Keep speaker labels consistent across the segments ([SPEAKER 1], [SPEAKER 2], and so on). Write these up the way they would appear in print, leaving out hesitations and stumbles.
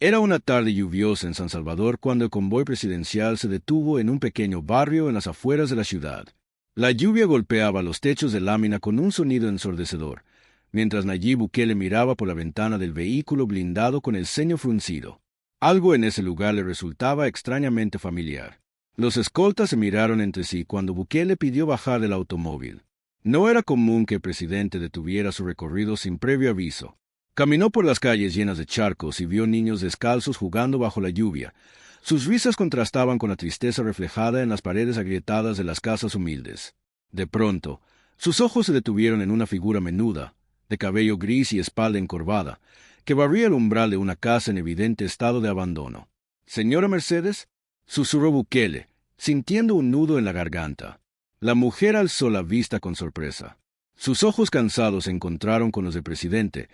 [SPEAKER 1] Era una tarde lluviosa en San Salvador cuando el convoy presidencial se detuvo en un pequeño barrio en las afueras de la ciudad. La lluvia golpeaba los techos de lámina con un sonido ensordecedor, mientras Nayib Bukele miraba por la ventana del vehículo blindado con el ceño fruncido. Algo en ese lugar le resultaba extrañamente familiar. Los escoltas se miraron entre sí cuando Bukele pidió bajar del automóvil. No era común que el presidente detuviera su recorrido sin previo aviso. Caminó por las calles llenas de charcos y vio niños descalzos jugando bajo la lluvia. Sus risas contrastaban con la tristeza reflejada en las paredes agrietadas de las casas humildes. De pronto, sus ojos se detuvieron en una figura menuda, de cabello gris y espalda encorvada, que barría el umbral de una casa en evidente estado de abandono. «Señora Mercedes», susurró Bukele, sintiendo un nudo en la garganta. La mujer alzó la vista con sorpresa. Sus ojos cansados se encontraron con los del presidente,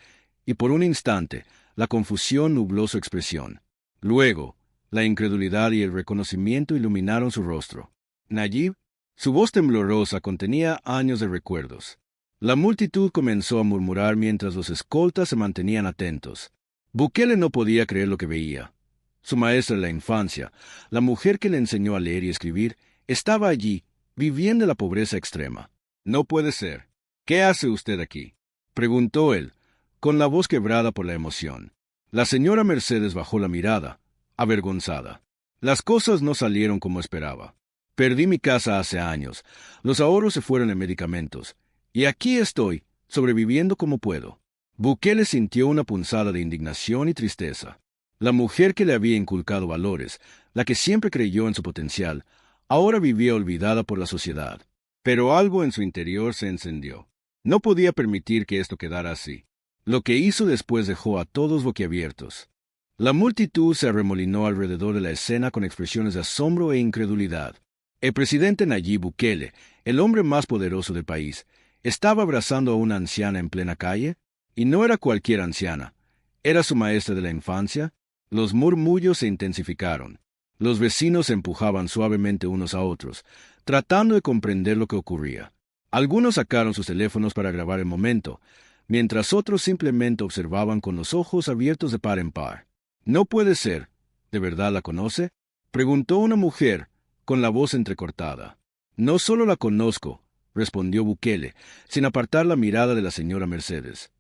[SPEAKER 1] y por un instante la confusión nubló su expresión. Luego, la incredulidad y el reconocimiento iluminaron su rostro. «Nayib», su voz temblorosa contenía años de recuerdos. La multitud comenzó a murmurar mientras los escoltas se mantenían atentos. Bukele no podía creer lo que veía. Su maestra de la infancia, la mujer que le enseñó a leer y escribir, estaba allí, viviendo la pobreza extrema. «No puede ser. ¿Qué hace usted aquí?», preguntó él, con la voz quebrada por la emoción. La señora Mercedes bajó la mirada, avergonzada. «Las cosas no salieron como esperaba. Perdí mi casa hace años, los ahorros se fueron en medicamentos, y aquí estoy, sobreviviendo como puedo». Bukele sintió una punzada de indignación y tristeza. La mujer que le había inculcado valores, la que siempre creyó en su potencial, ahora vivía olvidada por la sociedad. Pero algo en su interior se encendió. No podía permitir que esto quedara así. Lo que hizo después dejó a todos boquiabiertos. La multitud se arremolinó alrededor de la escena con expresiones de asombro e incredulidad. El presidente Nayib Bukele, el hombre más poderoso del país, estaba abrazando a una anciana en plena calle, y no era cualquier anciana. ¿Era su maestra de la infancia? Los murmullos se intensificaron. Los vecinos se empujaban suavemente unos a otros, tratando de comprender lo que ocurría. Algunos sacaron sus teléfonos para grabar el momento, mientras otros simplemente observaban con los ojos abiertos de par en par. «No puede ser. ¿De verdad la conoce?», preguntó una mujer, con la voz entrecortada. «No solo la conozco», respondió Bukele, sin apartar la mirada de la señora Mercedes.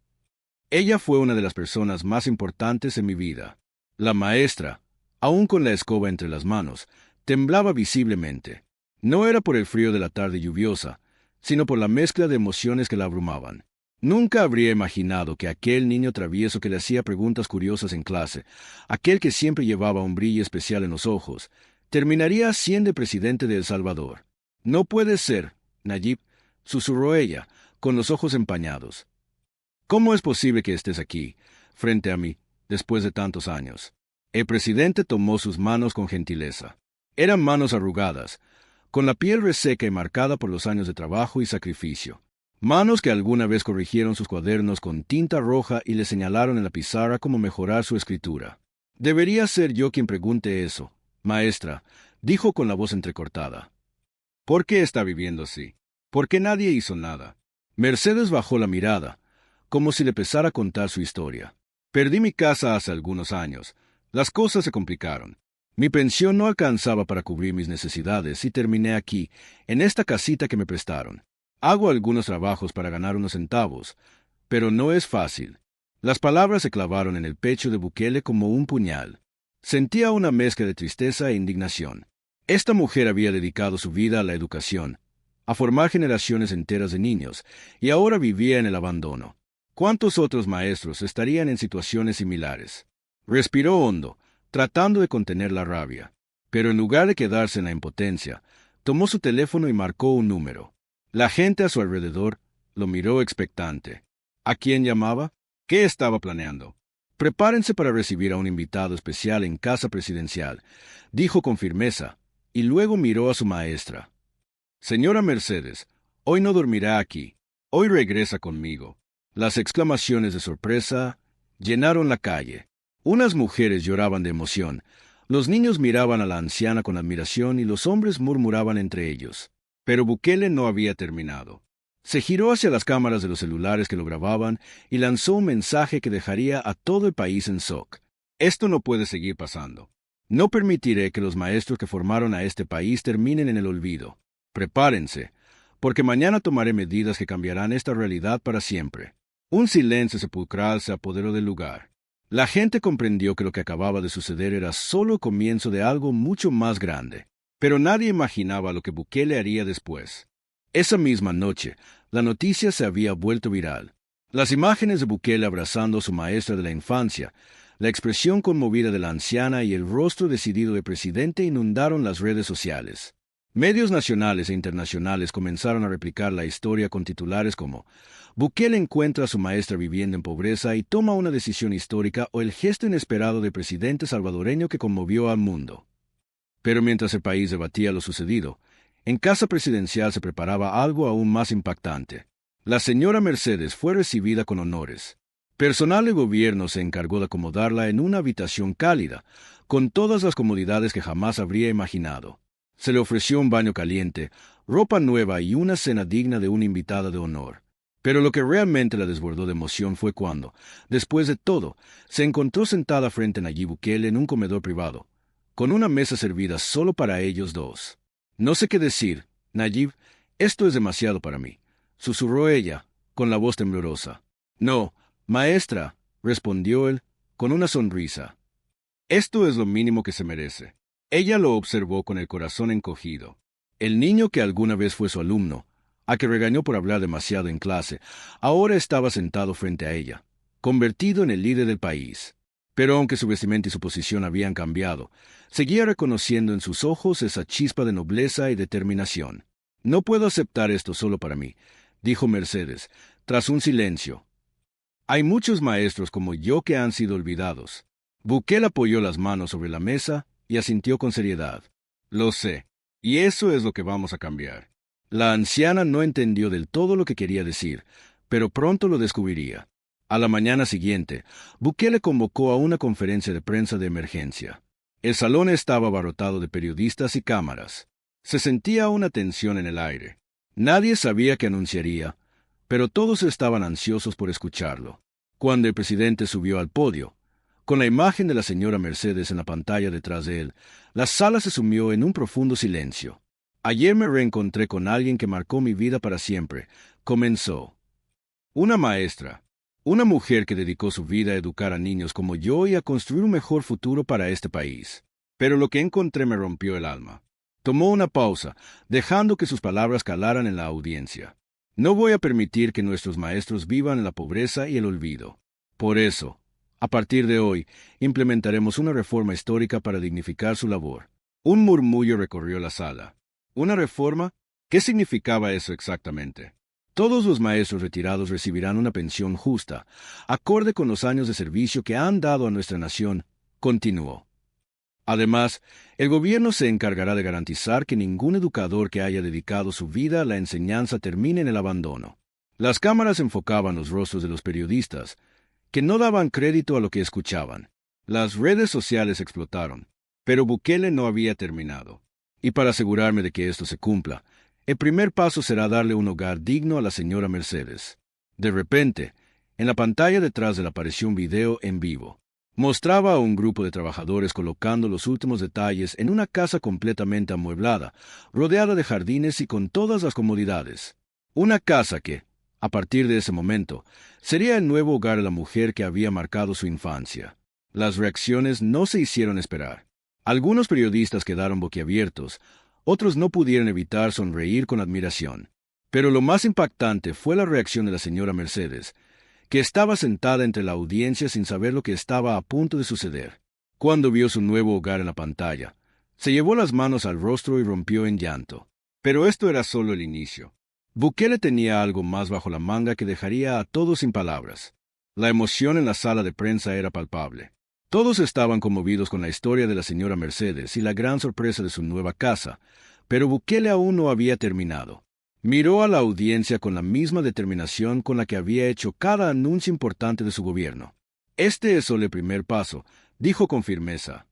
[SPEAKER 1] «Ella fue una de las personas más importantes en mi vida». La maestra, aún con la escoba entre las manos, temblaba visiblemente. No era por el frío de la tarde lluviosa, sino por la mezcla de emociones que la abrumaban. Nunca habría imaginado que aquel niño travieso que le hacía preguntas curiosas en clase, aquel que siempre llevaba un brillo especial en los ojos, terminaría siendo presidente de El Salvador. «No puede ser, Nayib», susurró ella, con los ojos empañados. «¿Cómo es posible que estés aquí, frente a mí, después de tantos años?». El presidente tomó sus manos con gentileza. Eran manos arrugadas, con la piel reseca y marcada por los años de trabajo y sacrificio. Manos que alguna vez corrigieron sus cuadernos con tinta roja y le señalaron en la pizarra cómo mejorar su escritura. «Debería ser yo quien pregunte eso, maestra», dijo con la voz entrecortada. «¿Por qué está viviendo así? ¿Por qué nadie hizo nada?». Mercedes bajó la mirada, como si le pesara contar su historia. «Perdí mi casa hace algunos años. Las cosas se complicaron. Mi pensión no alcanzaba para cubrir mis necesidades y terminé aquí, en esta casita que me prestaron. Hago algunos trabajos para ganar unos centavos, pero no es fácil». Las palabras se clavaron en el pecho de Bukele como un puñal. Sentía una mezcla de tristeza e indignación. Esta mujer había dedicado su vida a la educación, a formar generaciones enteras de niños, y ahora vivía en el abandono. ¿Cuántos otros maestros estarían en situaciones similares? Respiró hondo, tratando de contener la rabia, pero en lugar de quedarse en la impotencia, tomó su teléfono y marcó un número. La gente a su alrededor lo miró expectante. ¿A quién llamaba? ¿Qué estaba planeando? «Prepárense para recibir a un invitado especial en casa presidencial», dijo con firmeza, y luego miró a su maestra. «Señora Mercedes, hoy no dormirá aquí. Hoy regresa conmigo». Las exclamaciones de sorpresa llenaron la calle. Unas mujeres lloraban de emoción, los niños miraban a la anciana con admiración y los hombres murmuraban entre ellos. Pero Bukele no había terminado. Se giró hacia las cámaras de los celulares que lo grababan y lanzó un mensaje que dejaría a todo el país en shock. Esto no puede seguir pasando. No permitiré que los maestros que formaron a este país terminen en el olvido. Prepárense, porque mañana tomaré medidas que cambiarán esta realidad para siempre. Un silencio sepulcral se apoderó del lugar. La gente comprendió que lo que acababa de suceder era solo el comienzo de algo mucho más grande. Pero nadie imaginaba lo que Bukele haría después. Esa misma noche, la noticia se había vuelto viral. Las imágenes de Bukele abrazando a su maestra de la infancia, la expresión conmovida de la anciana y el rostro decidido del presidente inundaron las redes sociales. Medios nacionales e internacionales comenzaron a replicar la historia con titulares como «Bukele encuentra a su maestra viviendo en pobreza y toma una decisión histórica» o «El gesto inesperado del presidente salvadoreño que conmovió al mundo». Pero mientras el país debatía lo sucedido, en casa presidencial se preparaba algo aún más impactante. La señora Mercedes fue recibida con honores. Personal de gobierno se encargó de acomodarla en una habitación cálida, con todas las comodidades que jamás habría imaginado. Se le ofreció un baño caliente, ropa nueva y una cena digna de una invitada de honor. Pero lo que realmente la desbordó de emoción fue cuando, después de todo, se encontró sentada frente a Nayib Bukele en un comedor privado, con una mesa servida solo para ellos dos. «No sé qué decir, Nayib, esto es demasiado para mí», susurró ella, con la voz temblorosa. «No, maestra», respondió él, con una sonrisa. «Esto es lo mínimo que se merece». Ella lo observó con el corazón encogido. El niño que alguna vez fue su alumno, a que regañó por hablar demasiado en clase, ahora estaba sentado frente a ella, convertido en el líder del país. Pero aunque su vestimenta y su posición habían cambiado, seguía reconociendo en sus ojos esa chispa de nobleza y determinación. «No puedo aceptar esto solo para mí», dijo Mercedes, tras un silencio. «Hay muchos maestros como yo que han sido olvidados». Bukele apoyó las manos sobre la mesa y asintió con seriedad. «Lo sé, y eso es lo que vamos a cambiar». La anciana no entendió del todo lo que quería decir, pero pronto lo descubriría. A la mañana siguiente, Bukele convocó a una conferencia de prensa de emergencia. El salón estaba abarrotado de periodistas y cámaras. Se sentía una tensión en el aire. Nadie sabía qué anunciaría, pero todos estaban ansiosos por escucharlo. Cuando el presidente subió al podio, con la imagen de la señora Mercedes en la pantalla detrás de él, la sala se sumió en un profundo silencio. «Ayer me reencontré con alguien que marcó mi vida para siempre», comenzó. «Una maestra, una mujer que dedicó su vida a educar a niños como yo y a construir un mejor futuro para este país. Pero lo que encontré me rompió el alma». Tomó una pausa, dejando que sus palabras calaran en la audiencia. «No voy a permitir que nuestros maestros vivan en la pobreza y el olvido. Por eso, a partir de hoy, implementaremos una reforma histórica para dignificar su labor». Un murmullo recorrió la sala. ¿Una reforma? ¿Qué significaba eso exactamente? «Todos los maestros retirados recibirán una pensión justa, acorde con los años de servicio que han dado a nuestra nación», continuó. «Además, el gobierno se encargará de garantizar que ningún educador que haya dedicado su vida a la enseñanza termine en el abandono». Las cámaras enfocaban los rostros de los periodistas, que no daban crédito a lo que escuchaban. Las redes sociales explotaron, pero Bukele no había terminado. «Y para asegurarme de que esto se cumpla, el primer paso será darle un hogar digno a la señora Mercedes». De repente, en la pantalla detrás de él apareció un video en vivo. Mostraba a un grupo de trabajadores colocando los últimos detalles en una casa completamente amueblada, rodeada de jardines y con todas las comodidades. Una casa que, a partir de ese momento, sería el nuevo hogar de la mujer que había marcado su infancia. Las reacciones no se hicieron esperar. Algunos periodistas quedaron boquiabiertos, otros no pudieron evitar sonreír con admiración. Pero lo más impactante fue la reacción de la señora Mercedes, que estaba sentada entre la audiencia sin saber lo que estaba a punto de suceder. Cuando vio su nuevo hogar en la pantalla, se llevó las manos al rostro y rompió en llanto. Pero esto era solo el inicio. Bukele tenía algo más bajo la manga que dejaría a todos sin palabras. La emoción en la sala de prensa era palpable. Todos estaban conmovidos con la historia de la señora Mercedes y la gran sorpresa de su nueva casa, pero Bukele aún no había terminado. Miró a la audiencia con la misma determinación con la que había hecho cada anuncio importante de su gobierno. «Este es solo el primer paso», dijo con firmeza.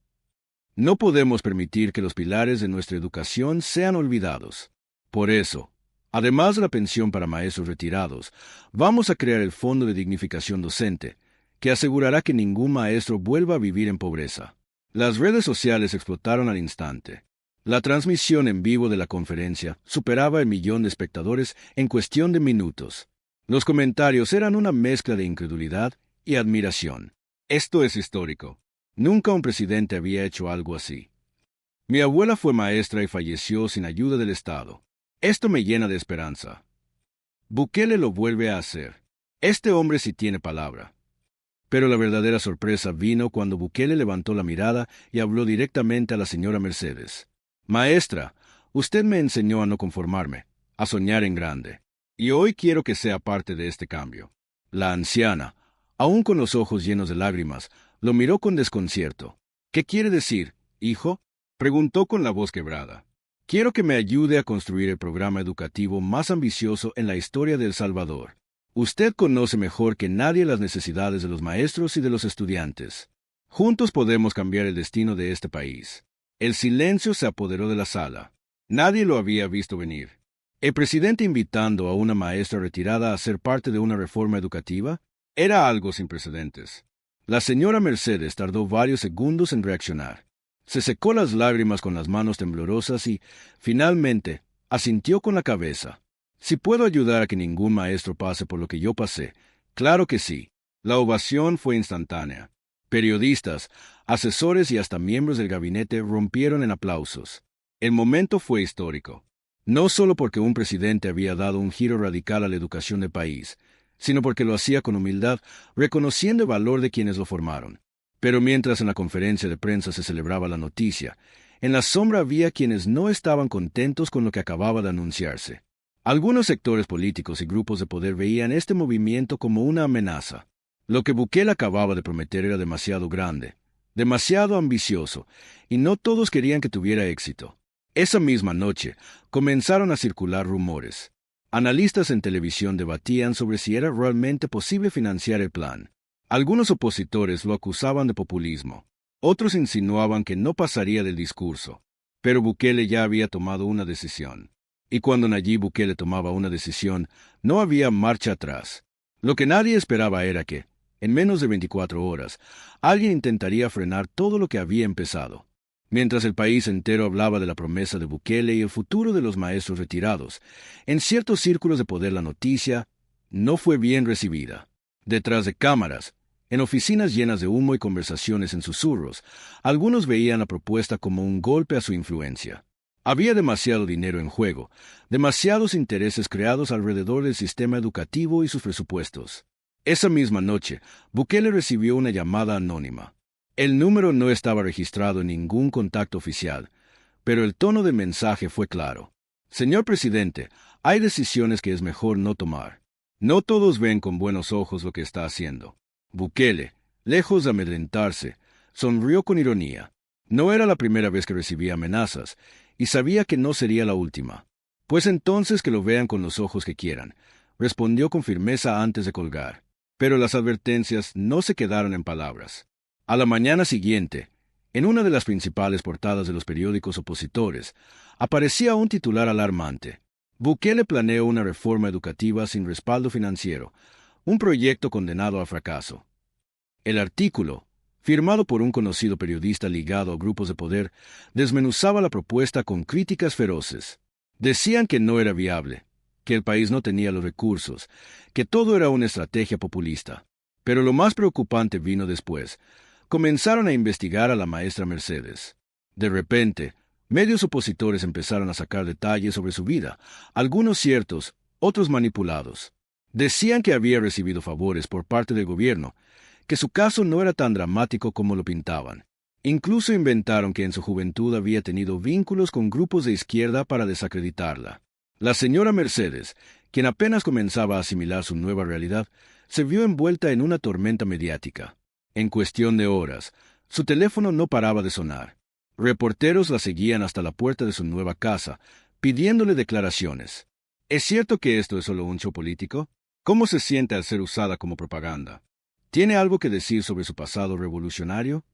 [SPEAKER 1] «No podemos permitir que los pilares de nuestra educación sean olvidados. Por eso, además de la pensión para maestros retirados, vamos a crear el Fondo de Dignificación Docente, que asegurará que ningún maestro vuelva a vivir en pobreza. Las redes sociales explotaron al instante. La transmisión en vivo de la conferencia superaba el 1.000.000 de espectadores en cuestión de minutos. Los comentarios eran una mezcla de incredulidad y admiración. Esto es histórico. Nunca un presidente había hecho algo así. Mi abuela fue maestra y falleció sin ayuda del Estado. Esto me llena de esperanza. Bukele lo vuelve a hacer. Este hombre sí tiene palabra. Pero la verdadera sorpresa vino cuando Bukele levantó la mirada y habló directamente a la señora Mercedes. Maestra, usted me enseñó a no conformarme, a soñar en grande. Y hoy quiero que sea parte de este cambio. La anciana, aún con los ojos llenos de lágrimas, lo miró con desconcierto. ¿Qué quiere decir, hijo? Preguntó con la voz quebrada. Quiero que me ayude a construir el programa educativo más ambicioso en la historia de El Salvador. Usted conoce mejor que nadie las necesidades de los maestros y de los estudiantes. Juntos podemos cambiar el destino de este país. El silencio se apoderó de la sala. Nadie lo había visto venir. ¿El presidente invitando a una maestra retirada a ser parte de una reforma educativa? Era algo sin precedentes. La señora Mercedes tardó varios segundos en reaccionar. Se secó las lágrimas con las manos temblorosas y, finalmente, asintió con la cabeza. Si puedo ayudar a que ningún maestro pase por lo que yo pasé, claro que sí. La ovación fue instantánea. Periodistas, asesores y hasta miembros del gabinete rompieron en aplausos. El momento fue histórico. No solo porque un presidente había dado un giro radical a la educación del país, sino porque lo hacía con humildad, reconociendo el valor de quienes lo formaron. Pero mientras en la conferencia de prensa se celebraba la noticia, en la sombra había quienes no estaban contentos con lo que acababa de anunciarse. Algunos sectores políticos y grupos de poder veían este movimiento como una amenaza. Lo que Bukele acababa de prometer era demasiado grande, demasiado ambicioso, y no todos querían que tuviera éxito. Esa misma noche comenzaron a circular rumores. Analistas en televisión debatían sobre si era realmente posible financiar el plan. Algunos opositores lo acusaban de populismo. Otros insinuaban que no pasaría del discurso. Pero Bukele ya había tomado una decisión. Y cuando Nayib Bukele tomaba una decisión, no había marcha atrás. Lo que nadie esperaba era que, en menos de 24 horas, alguien intentaría frenar todo lo que había empezado. Mientras el país entero hablaba de la promesa de Bukele y el futuro de los maestros retirados, en ciertos círculos de poder la noticia no fue bien recibida. Detrás de cámaras, en oficinas llenas de humo y conversaciones en susurros, algunos veían la propuesta como un golpe a su influencia. Había demasiado dinero en juego, demasiados intereses creados alrededor del sistema educativo y sus presupuestos. Esa misma noche, Bukele recibió una llamada anónima. El número no estaba registrado en ningún contacto oficial, pero el tono del mensaje fue claro. Señor presidente, hay decisiones que es mejor no tomar. No todos ven con buenos ojos lo que está haciendo. Bukele, lejos de amedrentarse, sonrió con ironía. No era la primera vez que recibía amenazas, y sabía que no sería la última. Pues entonces que lo vean con los ojos que quieran, respondió con firmeza antes de colgar. Pero las advertencias no se quedaron en palabras. A la mañana siguiente, en una de las principales portadas de los periódicos opositores, aparecía un titular alarmante. Bukele planeó una reforma educativa sin respaldo financiero, un proyecto condenado al fracaso. El artículo, firmado por un conocido periodista ligado a grupos de poder, desmenuzaba la propuesta con críticas feroces. Decían que no era viable, que el país no tenía los recursos, que todo era una estrategia populista. Pero lo más preocupante vino después. Comenzaron a investigar a la maestra Mercedes. De repente, medios opositores empezaron a sacar detalles sobre su vida, algunos ciertos, otros manipulados. Decían que había recibido favores por parte del gobierno, que su caso no era tan dramático como lo pintaban. Incluso inventaron que en su juventud había tenido vínculos con grupos de izquierda para desacreditarla. La señora Mercedes, quien apenas comenzaba a asimilar su nueva realidad, se vio envuelta en una tormenta mediática. En cuestión de horas, su teléfono no paraba de sonar. Reporteros la seguían hasta la puerta de su nueva casa, pidiéndole declaraciones. ¿Es cierto que esto es solo un show político? ¿Cómo se siente al ser usada como propaganda? ¿Tiene algo que decir sobre su pasado revolucionario?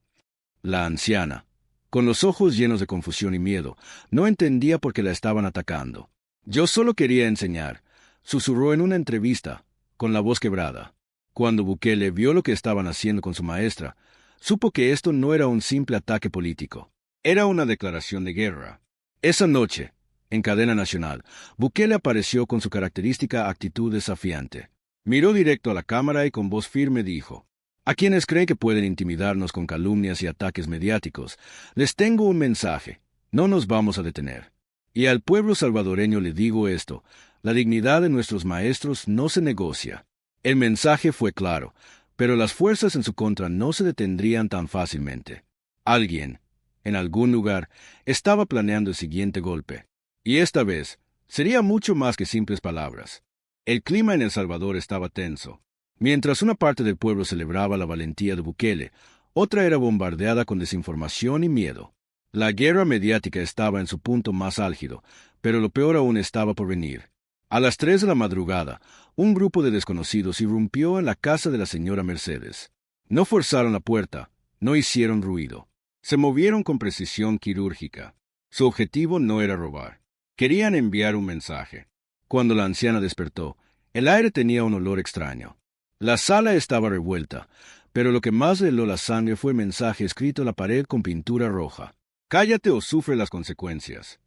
[SPEAKER 1] La anciana, con los ojos llenos de confusión y miedo, no entendía por qué la estaban atacando. Yo solo quería enseñar, susurró en una entrevista, con la voz quebrada. Cuando Bukele vio lo que estaban haciendo con su maestra, supo que esto no era un simple ataque político. Era una declaración de guerra. Esa noche, en cadena nacional, Bukele apareció con su característica actitud desafiante. Miró directo a la cámara y con voz firme dijo: «A quienes creen que pueden intimidarnos con calumnias y ataques mediáticos, les tengo un mensaje. No nos vamos a detener. Y al pueblo salvadoreño le digo esto: la dignidad de nuestros maestros no se negocia». El mensaje fue claro, pero las fuerzas en su contra no se detendrían tan fácilmente. Alguien, en algún lugar, estaba planeando el siguiente golpe. Y esta vez, sería mucho más que simples palabras. El clima en El Salvador estaba tenso. Mientras una parte del pueblo celebraba la valentía de Bukele, otra era bombardeada con desinformación y miedo. La guerra mediática estaba en su punto más álgido, pero lo peor aún estaba por venir. A las 3 de la madrugada, un grupo de desconocidos irrumpió en la casa de la señora Mercedes. No forzaron la puerta, no hicieron ruido. Se movieron con precisión quirúrgica. Su objetivo no era robar. Querían enviar un mensaje. Cuando la anciana despertó, el aire tenía un olor extraño. La sala estaba revuelta, pero lo que más le heló la sangre fue el mensaje escrito en la pared con pintura roja: «Cállate o sufre las consecuencias».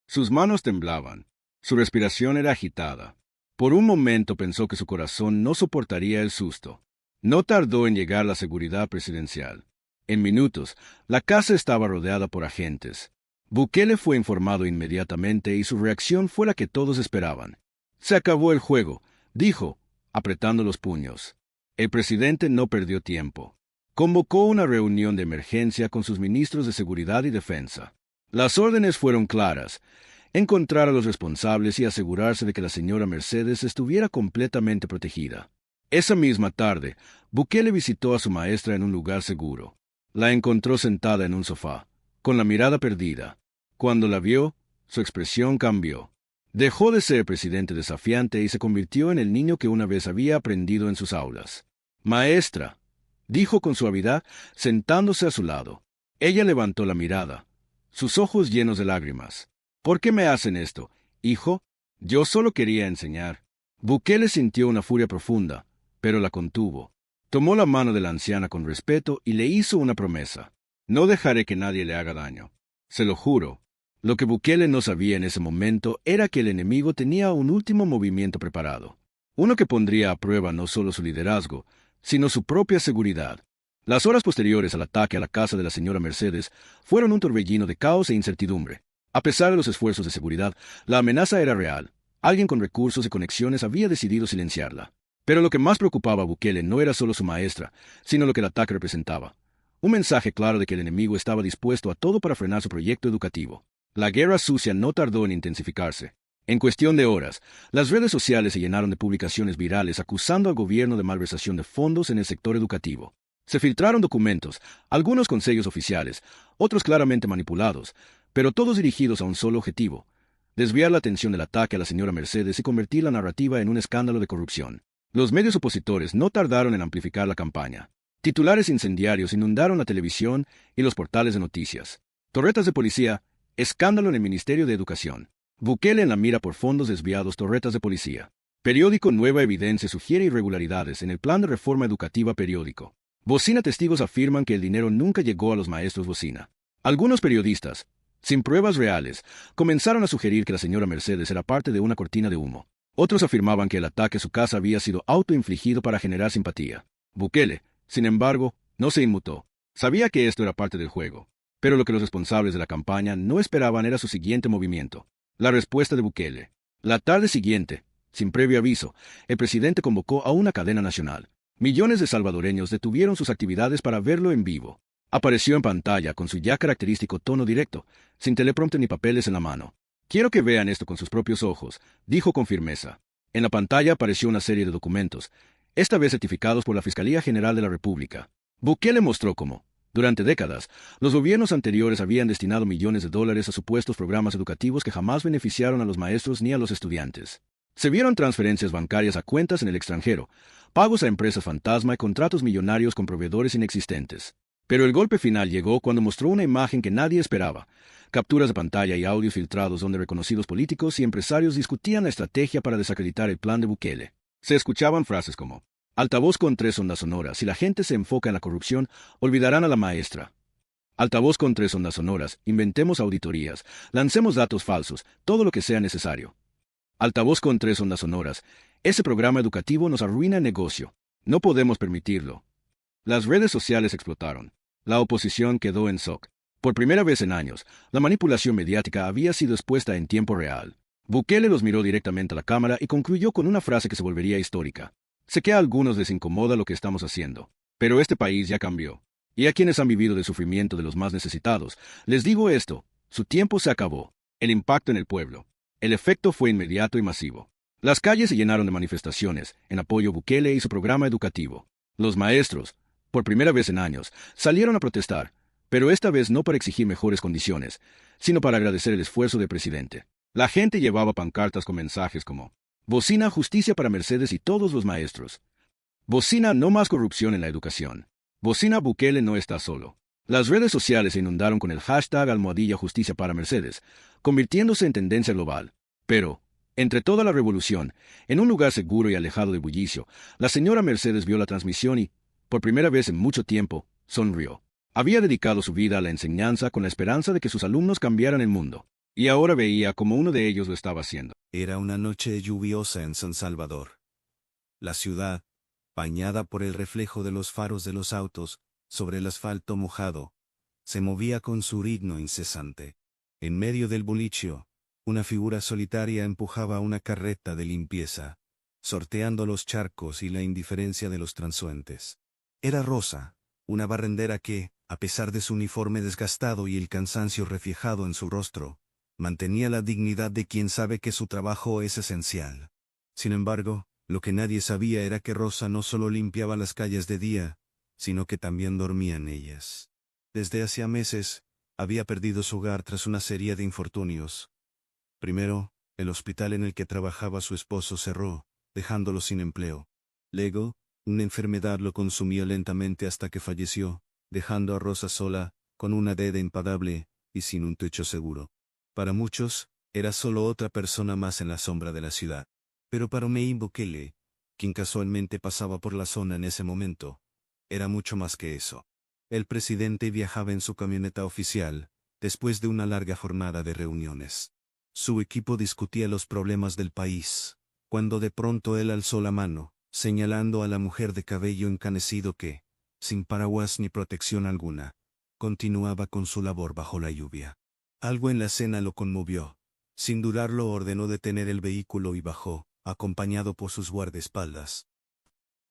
[SPEAKER 1] Sus manos temblaban. Su respiración era agitada. Por un momento pensó que su corazón no soportaría el susto. No tardó en llegar la seguridad presidencial. En minutos, la casa estaba rodeada por agentes. Bukele fue informado inmediatamente y su reacción fue la que todos esperaban. «Se acabó el juego», dijo, apretando los puños. El presidente no perdió tiempo. Convocó una reunión de emergencia con sus ministros de Seguridad y Defensa. Las órdenes fueron claras: encontrar a los responsables y asegurarse de que la señora Mercedes estuviera completamente protegida. Esa misma tarde, Bukele visitó a su maestra en un lugar seguro. La encontró sentada en un sofá, con la mirada perdida. Cuando la vio, su expresión cambió. Dejó de ser presidente desafiante y se convirtió en el niño que una vez había aprendido en sus aulas. «Maestra», dijo con suavidad, sentándose a su lado. Ella levantó la mirada, sus ojos llenos de lágrimas. «¿Por qué me hacen esto, hijo? Yo solo quería enseñar». Bukele sintió una furia profunda, pero la contuvo. Tomó la mano de la anciana con respeto y le hizo una promesa: «No dejaré que nadie le haga daño. Se lo juro». Lo que Bukele no sabía en ese momento era que el enemigo tenía un último movimiento preparado. Uno que pondría a prueba no solo su liderazgo, sino su propia seguridad. Las horas posteriores al ataque a la casa de la señora Mercedes fueron un torbellino de caos e incertidumbre. A pesar de los esfuerzos de seguridad, la amenaza era real. Alguien con recursos y conexiones había decidido silenciarla. Pero lo que más preocupaba a Bukele no era solo su maestra, sino lo que el ataque representaba. Un mensaje claro de que el enemigo estaba dispuesto a todo para frenar su proyecto educativo. La guerra sucia no tardó en intensificarse. En cuestión de horas, las redes sociales se llenaron de publicaciones virales acusando al gobierno de malversación de fondos en el sector educativo. Se filtraron documentos, algunos con sellos oficiales, otros claramente manipulados, pero todos dirigidos a un solo objetivo: desviar la atención del ataque a la señora Mercedes y convertir la narrativa en un escándalo de corrupción. Los medios opositores no tardaron en amplificar la campaña. Titulares incendiarios inundaron la televisión y los portales de noticias. Torretas de policía, escándalo en el Ministerio de Educación. Bukele en la mira por fondos desviados, torretas de policía. Periódico Nueva Evidencia sugiere irregularidades en el plan de reforma educativa. Periódico Bocina, testigos afirman que el dinero nunca llegó a los maestros. Bocina. Algunos periodistas, sin pruebas reales, comenzaron a sugerir que la señora Mercedes era parte de una cortina de humo. Otros afirmaban que el ataque a su casa había sido autoinfligido para generar simpatía. Bukele, sin embargo, no se inmutó. Sabía que esto era parte del juego. Pero lo que los responsables de la campaña no esperaban era su siguiente movimiento: la respuesta de Bukele. La tarde siguiente, sin previo aviso, el presidente convocó a una cadena nacional. Millones de salvadoreños detuvieron sus actividades para verlo en vivo. Apareció en pantalla con su ya característico tono directo, sin teleprompter ni papeles en la mano. «Quiero que vean esto con sus propios ojos», dijo con firmeza. En la pantalla apareció una serie de documentos, esta vez certificados por la Fiscalía General de la República. Bukele mostró cómo, durante décadas, los gobiernos anteriores habían destinado millones de dólares a supuestos programas educativos que jamás beneficiaron a los maestros ni a los estudiantes. Se vieron transferencias bancarias a cuentas en el extranjero, pagos a empresas fantasma y contratos millonarios con proveedores inexistentes. Pero el golpe final llegó cuando mostró una imagen que nadie esperaba: capturas de pantalla y audios filtrados donde reconocidos políticos y empresarios discutían la estrategia para desacreditar el plan de Bukele. Se escuchaban frases como: Altavoz con 3 ondas sonoras. Si la gente se enfoca en la corrupción, olvidarán a la maestra. Altavoz con 3 ondas sonoras. Inventemos auditorías. Lancemos datos falsos. Todo lo que sea necesario. Altavoz con 3 ondas sonoras. Ese programa educativo nos arruina el negocio. No podemos permitirlo. Las redes sociales explotaron. La oposición quedó en shock. Por primera vez en años, la manipulación mediática había sido expuesta en tiempo real. Bukele los miró directamente a la cámara y concluyó con una frase que se volvería histórica. Sé que a algunos les incomoda lo que estamos haciendo, pero este país ya cambió. Y a quienes han vivido del sufrimiento de los más necesitados, les digo esto, su tiempo se acabó. El impacto en el pueblo. El efecto fue inmediato y masivo. Las calles se llenaron de manifestaciones en apoyo a Bukele y su programa educativo. Los maestros, por primera vez en años, salieron a protestar, pero esta vez no para exigir mejores condiciones, sino para agradecer el esfuerzo del presidente. La gente llevaba pancartas con mensajes como «Bocina justicia para Mercedes y todos los maestros». «Bocina no más corrupción en la educación». «Bocina Bukele no está solo». Las redes sociales se inundaron con el hashtag #justicia para Mercedes, convirtiéndose en tendencia global. Pero, entre toda la revolución, en un lugar seguro y alejado de bullicio, la señora Mercedes vio la transmisión y, por primera vez en mucho tiempo, sonrió. Había dedicado su vida a la enseñanza con la esperanza de que sus alumnos cambiaran el mundo, y ahora veía como uno de ellos lo estaba haciendo.
[SPEAKER 2] Era una noche lluviosa en San Salvador. La ciudad, bañada por el reflejo de los faros de los autos, sobre el asfalto mojado, se movía con su ritmo incesante. En medio del bullicio, una figura solitaria empujaba una carreta de limpieza, sorteando los charcos y la indiferencia de los transeúntes. Era Rosa, una barrendera que, a pesar de su uniforme desgastado y el cansancio reflejado en su rostro, mantenía la dignidad de quien sabe que su trabajo es esencial. Sin embargo, lo que nadie sabía era que Rosa no solo limpiaba las calles de día, sino que también dormía en ellas. Desde hacía meses, había perdido su hogar tras una serie de infortunios. Primero, el hospital en el que trabajaba su esposo cerró, dejándolo sin empleo. Luego, una enfermedad lo consumió lentamente hasta que falleció, dejando a Rosa sola, con una deuda impagable y sin un techo seguro. Para muchos, era solo otra persona más en la sombra de la ciudad. Pero para Nayib Bukele, quien casualmente pasaba por la zona en ese momento, era mucho más que eso. El presidente viajaba en su camioneta oficial, después de una larga jornada de reuniones. Su equipo discutía los problemas del país, cuando de pronto él alzó la mano, señalando a la mujer de cabello encanecido que, sin paraguas ni protección alguna, continuaba con su labor bajo la lluvia. Algo en la escena lo conmovió. Sin dudarlo ordenó detener el vehículo y bajó, acompañado por sus guardaespaldas.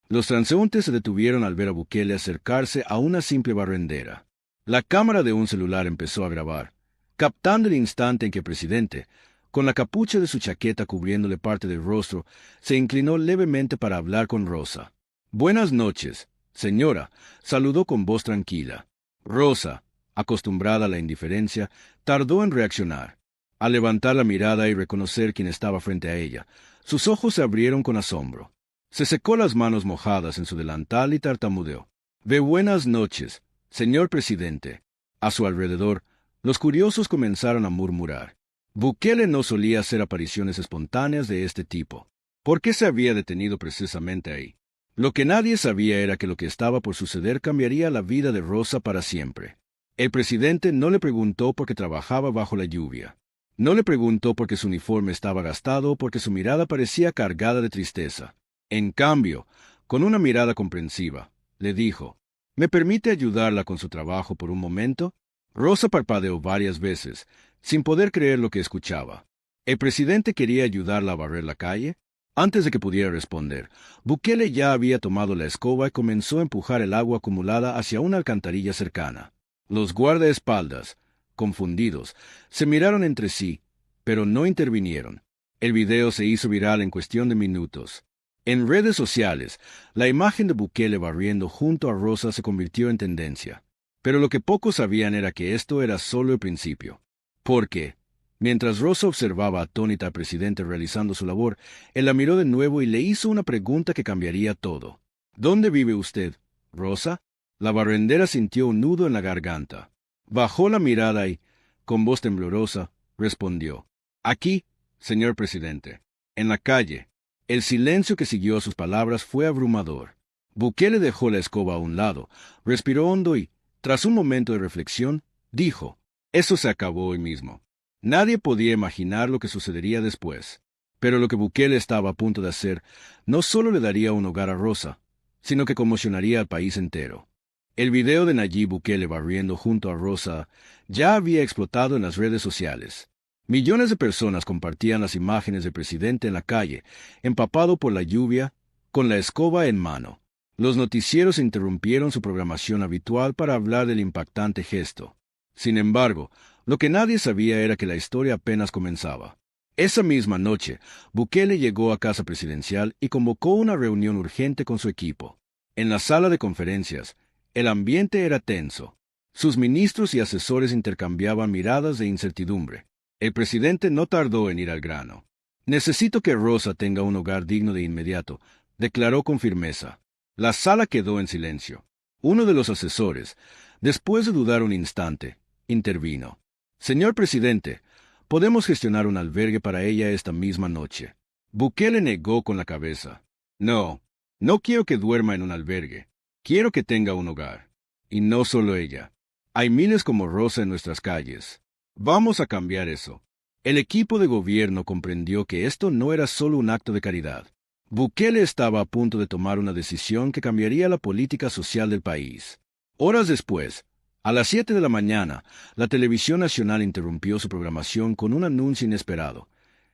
[SPEAKER 1] Los transeúntes se detuvieron al ver a Bukele acercarse a una simple barrendera. La cámara de un celular empezó a grabar, captando el instante en que el presidente, con la capucha de su chaqueta cubriéndole parte del rostro, se inclinó levemente para hablar con Rosa. «Buenas noches, señora», saludó con voz tranquila. Rosa, acostumbrada a la indiferencia, tardó en reaccionar. Al levantar la mirada y reconocer quién estaba frente a ella, sus ojos se abrieron con asombro. Se secó las manos mojadas en su delantal y tartamudeó. «Buenas noches, señor presidente». A su alrededor, los curiosos comenzaron a murmurar. Bukele no solía hacer apariciones espontáneas de este tipo. ¿Por qué se había detenido precisamente ahí? Lo que nadie sabía era que lo que estaba por suceder cambiaría la vida de Rosa para siempre. El presidente no le preguntó por qué trabajaba bajo la lluvia. No le preguntó por qué su uniforme estaba gastado o porque su mirada parecía cargada de tristeza. En cambio, con una mirada comprensiva, le dijo, «¿Me permite ayudarla con su trabajo por un momento?» Rosa parpadeó varias veces, sin poder creer lo que escuchaba. ¿El presidente quería ayudarla a barrer la calle? Antes de que pudiera responder, Bukele ya había tomado la escoba y comenzó a empujar el agua acumulada hacia una alcantarilla cercana. Los guardaespaldas, confundidos, se miraron entre sí, pero no intervinieron. El video se hizo viral en cuestión de minutos. En redes sociales, la imagen de Bukele barriendo junto a Rosa se convirtió en tendencia. Pero lo que pocos sabían era que esto era solo el principio. Porque, mientras Rosa observaba atónita al presidente realizando su labor, él la miró de nuevo y le hizo una pregunta que cambiaría todo. «¿Dónde vive usted, Rosa?» La barrendera sintió un nudo en la garganta. Bajó la mirada y, con voz temblorosa, respondió. «Aquí, señor presidente, en la calle». El silencio que siguió a sus palabras fue abrumador. Bukele dejó la escoba a un lado, respiró hondo y, tras un momento de reflexión, dijo, «Eso se acabó hoy mismo». Nadie podía imaginar lo que sucedería después. Pero lo que Bukele estaba a punto de hacer no solo le daría un hogar a Rosa, sino que conmocionaría al país entero. El video de Nayib Bukele barriendo junto a Rosa ya había explotado en las redes sociales. Millones de personas compartían las imágenes del presidente en la calle, empapado por la lluvia, con la escoba en mano. Los noticieros interrumpieron su programación habitual para hablar del impactante gesto. Sin embargo, lo que nadie sabía era que la historia apenas comenzaba. Esa misma noche, Bukele llegó a Casa Presidencial y convocó una reunión urgente con su equipo. En la sala de conferencias, el ambiente era tenso. Sus ministros y asesores intercambiaban miradas de incertidumbre. El presidente no tardó en ir al grano. «Necesito que Rosa tenga un hogar digno de inmediato», declaró con firmeza. La sala quedó en silencio. Uno de los asesores, después de dudar un instante, intervino. «Señor presidente, podemos gestionar un albergue para ella esta misma noche». Bukele negó con la cabeza. «No, no quiero que duerma en un albergue. Quiero que tenga un hogar. Y no solo ella. Hay miles como Rosa en nuestras calles. Vamos a cambiar eso». El equipo de gobierno comprendió que esto no era solo un acto de caridad. Bukele estaba a punto de tomar una decisión que cambiaría la política social del país. Horas después, a las 7 de la mañana, la televisión nacional interrumpió su programación con un anuncio inesperado.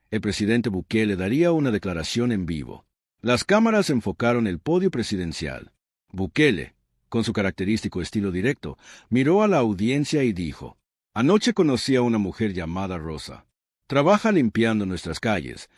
[SPEAKER 1] El presidente Bukele daría una declaración en vivo. Las cámaras enfocaron el podio presidencial. Bukele, con su característico estilo directo, miró a la audiencia y dijo, «Anoche conocí a una mujer llamada Rosa. Trabaja limpiando nuestras calles,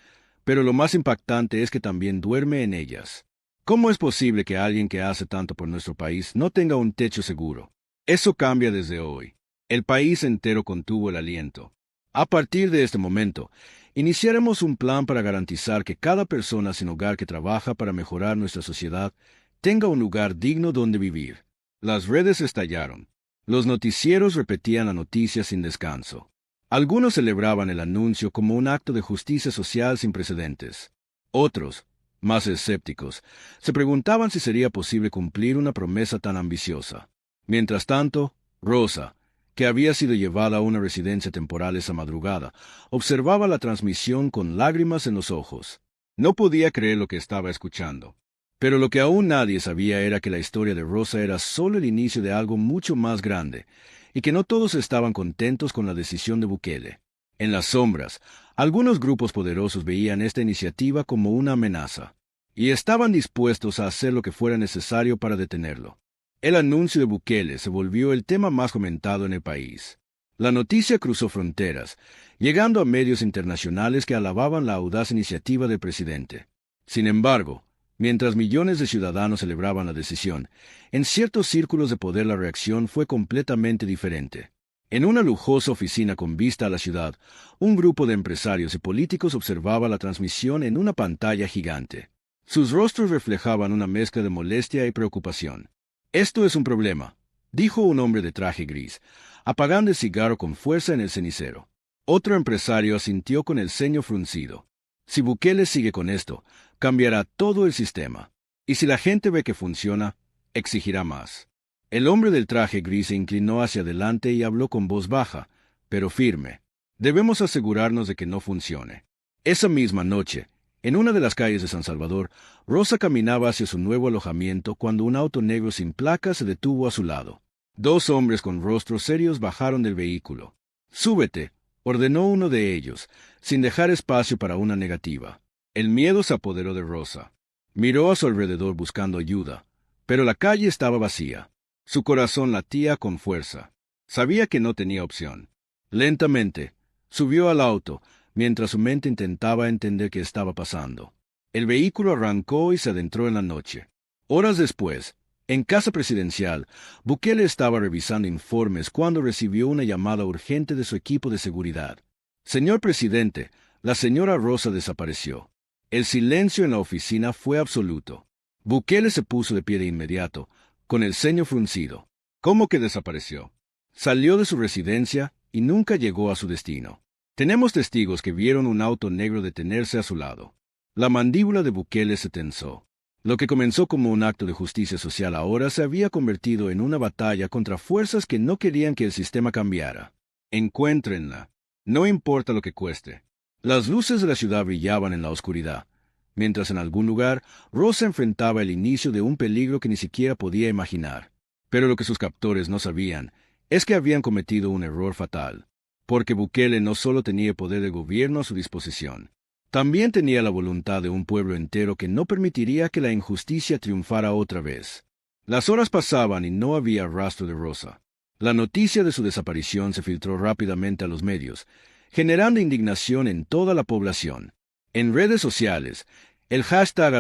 [SPEAKER 1] pero lo más impactante es que también duerme en ellas. ¿Cómo es posible que alguien que hace tanto por nuestro país no tenga un techo seguro? Eso cambia desde hoy». El país entero contuvo el aliento. A partir de este momento, iniciaremos un plan para garantizar que cada persona sin hogar que trabaja para mejorar nuestra sociedad tenga un lugar digno donde vivir. Las redes estallaron. Los noticieros repetían la noticia sin descanso. Algunos celebraban el anuncio como un acto de justicia social sin precedentes. Otros, más escépticos, se preguntaban si sería posible cumplir una promesa tan ambiciosa. Mientras tanto, Rosa, que había sido llevada a una residencia temporal esa madrugada, observaba la transmisión con lágrimas en los ojos. No podía creer lo que estaba escuchando. Pero lo que aún nadie sabía era que la historia de Rosa era solo el inicio de algo mucho más grande, y que no todos estaban contentos con la decisión de Bukele. En las sombras, algunos grupos poderosos veían esta iniciativa como una amenaza, y estaban dispuestos a hacer lo que fuera necesario para detenerlo. El anuncio de Bukele se volvió el tema más comentado en el país. La noticia cruzó fronteras, llegando a medios internacionales que alababan la audaz iniciativa del presidente. Sin embargo, mientras millones de ciudadanos celebraban la decisión, en ciertos círculos de poder la reacción fue completamente diferente. En una lujosa oficina con vista a la ciudad, un grupo de empresarios y políticos observaba la transmisión en una pantalla gigante. Sus rostros reflejaban una mezcla de molestia y preocupación. «Esto es un problema», dijo un hombre de traje gris, apagando el cigarro con fuerza en el cenicero. Otro empresario asintió con el ceño fruncido. «Si Bukele sigue con esto, cambiará todo el sistema. Y si la gente ve que funciona, exigirá más». El hombre del traje gris se inclinó hacia adelante y habló con voz baja, pero firme. «Debemos asegurarnos de que no funcione». Esa misma noche, en una de las calles de San Salvador, Rosa caminaba hacia su nuevo alojamiento cuando un auto negro sin placa se detuvo a su lado. Dos hombres con rostros serios bajaron del vehículo. «Súbete», ordenó uno de ellos, sin dejar espacio para una negativa. El miedo se apoderó de Rosa. Miró a su alrededor buscando ayuda, pero la calle estaba vacía. Su corazón latía con fuerza. Sabía que no tenía opción. Lentamente, subió al auto, mientras su mente intentaba entender qué estaba pasando. El vehículo arrancó y se adentró en la noche. Horas después, en Casa Presidencial, Bukele estaba revisando informes cuando recibió una llamada urgente de su equipo de seguridad. «Señor presidente, la señora Rosa desapareció». El silencio en la oficina fue absoluto. Bukele se puso de pie de inmediato, con el ceño fruncido. «¿Cómo que desapareció?» «Salió de su residencia y nunca llegó a su destino. Tenemos testigos que vieron un auto negro detenerse a su lado». La mandíbula de Bukele se tensó. Lo que comenzó como un acto de justicia social ahora se había convertido en una batalla contra fuerzas que no querían que el sistema cambiara. Encuéntrenla. No importa lo que cueste. Las luces de la ciudad brillaban en la oscuridad, mientras en algún lugar Rosa enfrentaba el inicio de un peligro que ni siquiera podía imaginar. Pero lo que sus captores no sabían es que habían cometido un error fatal, porque Bukele no solo tenía el poder de gobierno a su disposición, también tenía la voluntad de un pueblo entero que no permitiría que la injusticia triunfara otra vez. Las horas pasaban y no había rastro de Rosa. La noticia de su desaparición se filtró rápidamente a los medios, generando indignación en toda la población. En redes sociales, el hashtag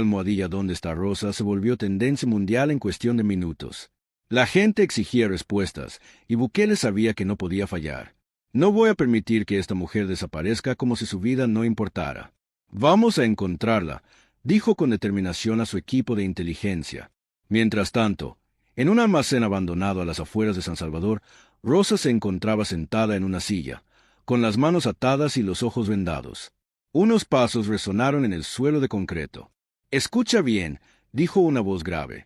[SPEAKER 1] #¿Dónde está Rosa? Se volvió tendencia mundial en cuestión de minutos. La gente exigía respuestas, y Bukele sabía que no podía fallar. No voy a permitir que esta mujer desaparezca como si su vida no importara. Vamos a encontrarla, dijo con determinación a su equipo de inteligencia. Mientras tanto, en un almacén abandonado a las afueras de San Salvador, Rosa se encontraba sentada en una silla, con las manos atadas y los ojos vendados. Unos pasos resonaron en el suelo de concreto. «Escucha bien», dijo una voz grave.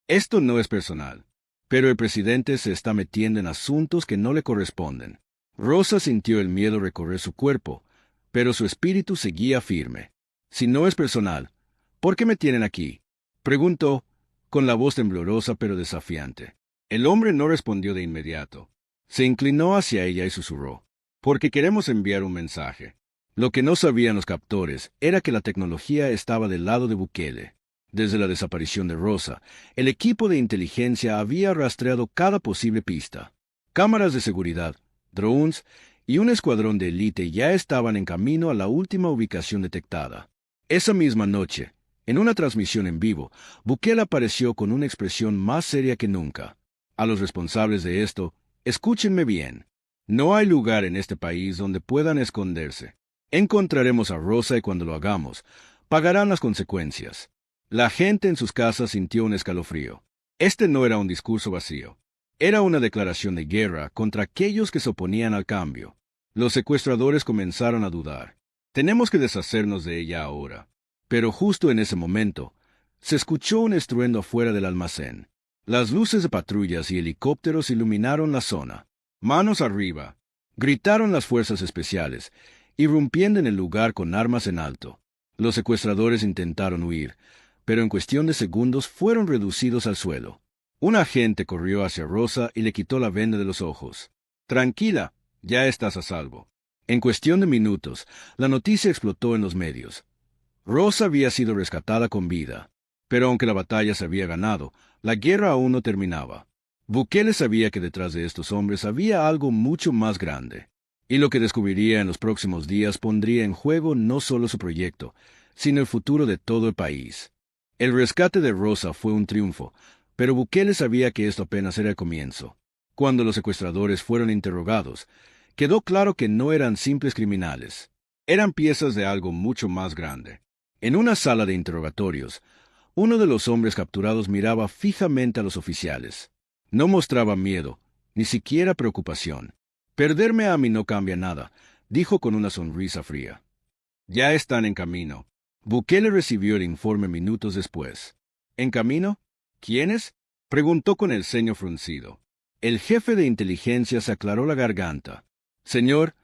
[SPEAKER 1] «Esto no es personal, pero el presidente se está metiendo en asuntos que no le corresponden». Rosa sintió el miedo recorrer su cuerpo, pero su espíritu seguía firme. «Si no es personal, ¿por qué me tienen aquí?», preguntó, con la voz temblorosa pero desafiante. El hombre no respondió de inmediato. Se inclinó hacia ella y susurró: «Porque queremos enviar un mensaje». Lo que no sabían los captores era que la tecnología estaba del lado de Bukele. Desde la desaparición de Rosa, el equipo de inteligencia había rastreado cada posible pista. Cámaras de seguridad, drones y un escuadrón de élite ya estaban en camino a la última ubicación detectada. Esa misma noche, en una transmisión en vivo, Bukele apareció con una expresión más seria que nunca. A los responsables de esto, escúchenme bien. No hay lugar en este país donde puedan esconderse. Encontraremos a Rosa y cuando lo hagamos, pagarán las consecuencias. La gente en sus casas sintió un escalofrío. Este no era un discurso vacío. Era una declaración de guerra contra aquellos que se oponían al cambio. Los secuestradores comenzaron a dudar. «Tenemos que deshacernos de ella ahora». Pero justo en ese momento, se escuchó un estruendo afuera del almacén. Las luces de patrullas y helicópteros iluminaron la zona. «Manos arriba», gritaron las fuerzas especiales, irrumpiendo en el lugar con armas en alto. Los secuestradores intentaron huir, pero en cuestión de segundos fueron reducidos al suelo. Un agente corrió hacia Rosa y le quitó la venda de los ojos. «Tranquila, ya estás a salvo». En cuestión de minutos, la noticia explotó en los medios. Rosa había sido rescatada con vida, pero aunque la batalla se había ganado, la guerra aún no terminaba. Bukele sabía que detrás de estos hombres había algo mucho más grande, y lo que descubriría en los próximos días pondría en juego no solo su proyecto, sino el futuro de todo el país. El rescate de Rosa fue un triunfo, pero Bukele sabía que esto apenas era el comienzo. Cuando los secuestradores fueron interrogados, quedó claro que no eran simples criminales. Eran piezas de algo mucho más grande. En una sala de interrogatorios, uno de los hombres capturados miraba fijamente a los oficiales. No mostraba miedo, ni siquiera preocupación. «Perderme a mí no cambia nada», dijo con una sonrisa fría. «Ya están en camino». Bukele recibió el informe minutos después. «¿En camino? ¿Quiénes?», preguntó con el ceño fruncido. El jefe de inteligencia se aclaró la garganta. «Señor,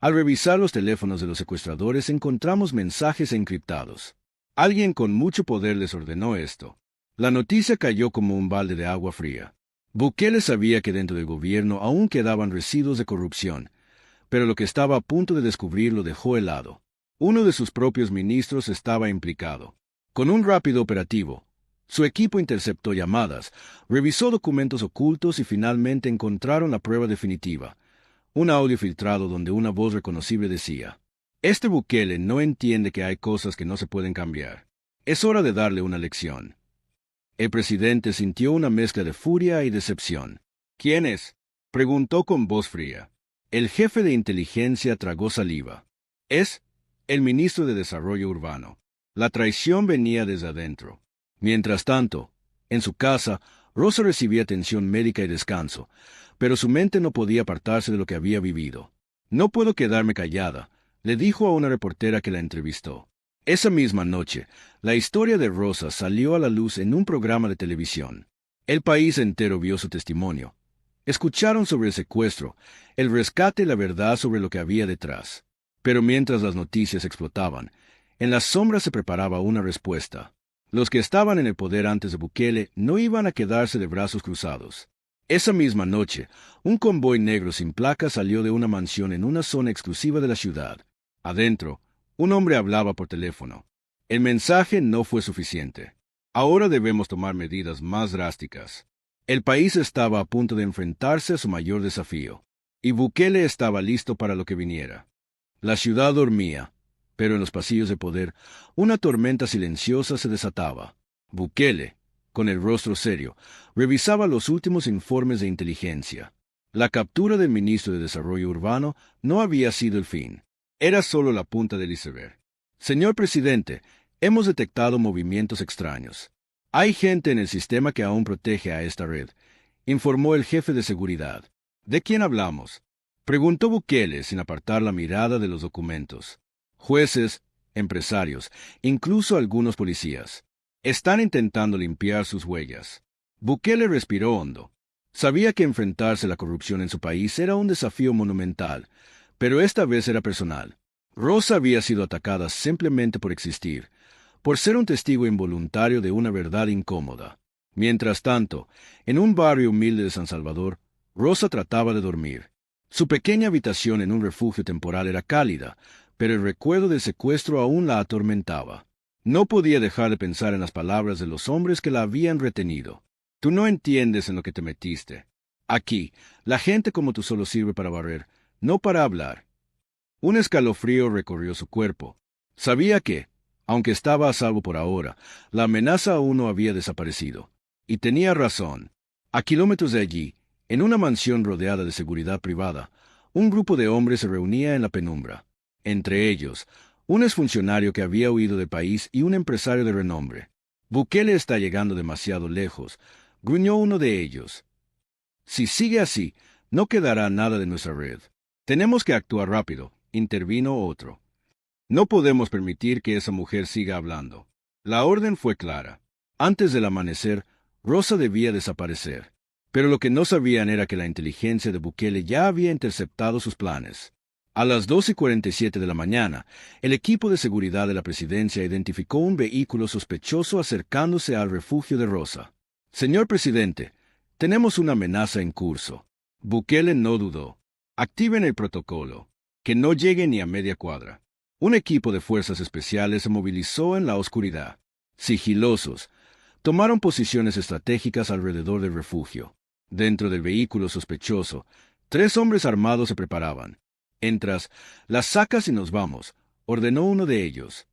[SPEAKER 1] al revisar los teléfonos de los secuestradores encontramos mensajes encriptados. Alguien con mucho poder les ordenó esto». La noticia cayó como un balde de agua fría. Bukele sabía que dentro del gobierno aún quedaban residuos de corrupción, pero lo que estaba a punto de descubrir lo dejó helado. Uno de sus propios ministros estaba implicado. Con un rápido operativo, su equipo interceptó llamadas, revisó documentos ocultos y finalmente encontraron la prueba definitiva: un audio filtrado donde una voz reconocible decía: «Este Bukele no entiende que hay cosas que no se pueden cambiar. Es hora de darle una lección». El presidente sintió una mezcla de furia y decepción. «¿Quién es?», preguntó con voz fría. El jefe de inteligencia tragó saliva. «Es el ministro de Desarrollo Urbano». La traición venía desde adentro. Mientras tanto, en su casa, Rosa recibía atención médica y descanso, pero su mente no podía apartarse de lo que había vivido. «No puedo quedarme callada», le dijo a una reportera que la entrevistó. Esa misma noche, la historia de Rosa salió a la luz en un programa de televisión. El país entero vio su testimonio. Escucharon sobre el secuestro, el rescate y la verdad sobre lo que había detrás. Pero mientras las noticias explotaban, en las sombras se preparaba una respuesta. Los que estaban en el poder antes de Bukele no iban a quedarse de brazos cruzados. Esa misma noche, un convoy negro sin placa salió de una mansión en una zona exclusiva de la ciudad. Adentro, un hombre hablaba por teléfono. El mensaje no fue suficiente. Ahora debemos tomar medidas más drásticas. El país estaba a punto de enfrentarse a su mayor desafío, y Bukele estaba listo para lo que viniera. La ciudad dormía, pero en los pasillos de poder, una tormenta silenciosa se desataba. Bukele, con el rostro serio, revisaba los últimos informes de inteligencia. La captura del ministro de Desarrollo Urbano no había sido el fin. Era solo la punta del iceberg. Señor presidente, hemos detectado movimientos extraños. Hay gente en el sistema que aún protege a esta red, informó el jefe de seguridad. ¿De quién hablamos?, preguntó Bukele sin apartar la mirada de los documentos. Jueces, empresarios, incluso algunos policías. Están intentando limpiar sus huellas. Bukele respiró hondo. Sabía que enfrentarse a la corrupción en su país era un desafío monumental, pero esta vez era personal. Rosa había sido atacada simplemente por existir, por ser un testigo involuntario de una verdad incómoda. Mientras tanto, en un barrio humilde de San Salvador, Rosa trataba de dormir. Su pequeña habitación en un refugio temporal era cálida, pero el recuerdo del secuestro aún la atormentaba. No podía dejar de pensar en las palabras de los hombres que la habían retenido. Tú no entiendes en lo que te metiste. Aquí, la gente como tú solo sirve para barrer, no para hablar. Un escalofrío recorrió su cuerpo. Sabía que, aunque estaba a salvo por ahora, la amenaza aún no había desaparecido. Y tenía razón. A kilómetros de allí, en una mansión rodeada de seguridad privada, un grupo de hombres se reunía en la penumbra. Entre ellos, un exfuncionario que había huido del país y un empresario de renombre. Bukele está llegando demasiado lejos, gruñó uno de ellos. Si sigue así, no quedará nada de nuestra red. Tenemos que actuar rápido, intervino otro. No podemos permitir que esa mujer siga hablando. La orden fue clara. Antes del amanecer, Rosa debía desaparecer. Pero lo que no sabían era que la inteligencia de Bukele ya había interceptado sus planes. A las 2:47 de la mañana, el equipo de seguridad de la presidencia identificó un vehículo sospechoso acercándose al refugio de Rosa. Señor presidente, tenemos una amenaza en curso. Bukele no dudó. Activen el protocolo. Que no llegue ni a media cuadra. Un equipo de fuerzas especiales se movilizó en la oscuridad. Sigilosos, tomaron posiciones estratégicas alrededor del refugio. Dentro del vehículo sospechoso, 3 hombres armados se preparaban. Entras, las sacas y nos vamos, ordenó uno de ellos.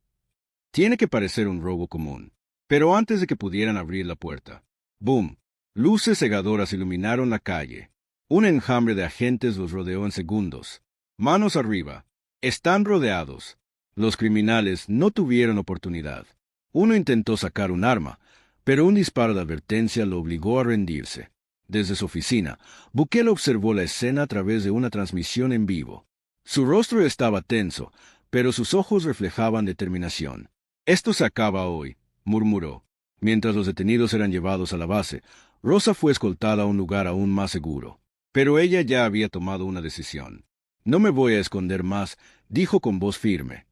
[SPEAKER 1] Tiene que parecer un robo común. Pero antes de que pudieran abrir la puerta, ¡boom! Luces cegadoras iluminaron la calle. Un enjambre de agentes los rodeó en segundos. Manos arriba. Están rodeados. Los criminales no tuvieron oportunidad. Uno intentó sacar un arma, pero un disparo de advertencia lo obligó a rendirse. Desde su oficina, Bukele observó la escena a través de una transmisión en vivo. Su rostro estaba tenso, pero sus ojos reflejaban determinación. «Esto se acaba hoy», murmuró. Mientras los detenidos eran llevados a la base, Rosa fue escoltada a un lugar aún más seguro. Pero ella ya había tomado una decisión. «No me voy a esconder más», dijo con voz firme.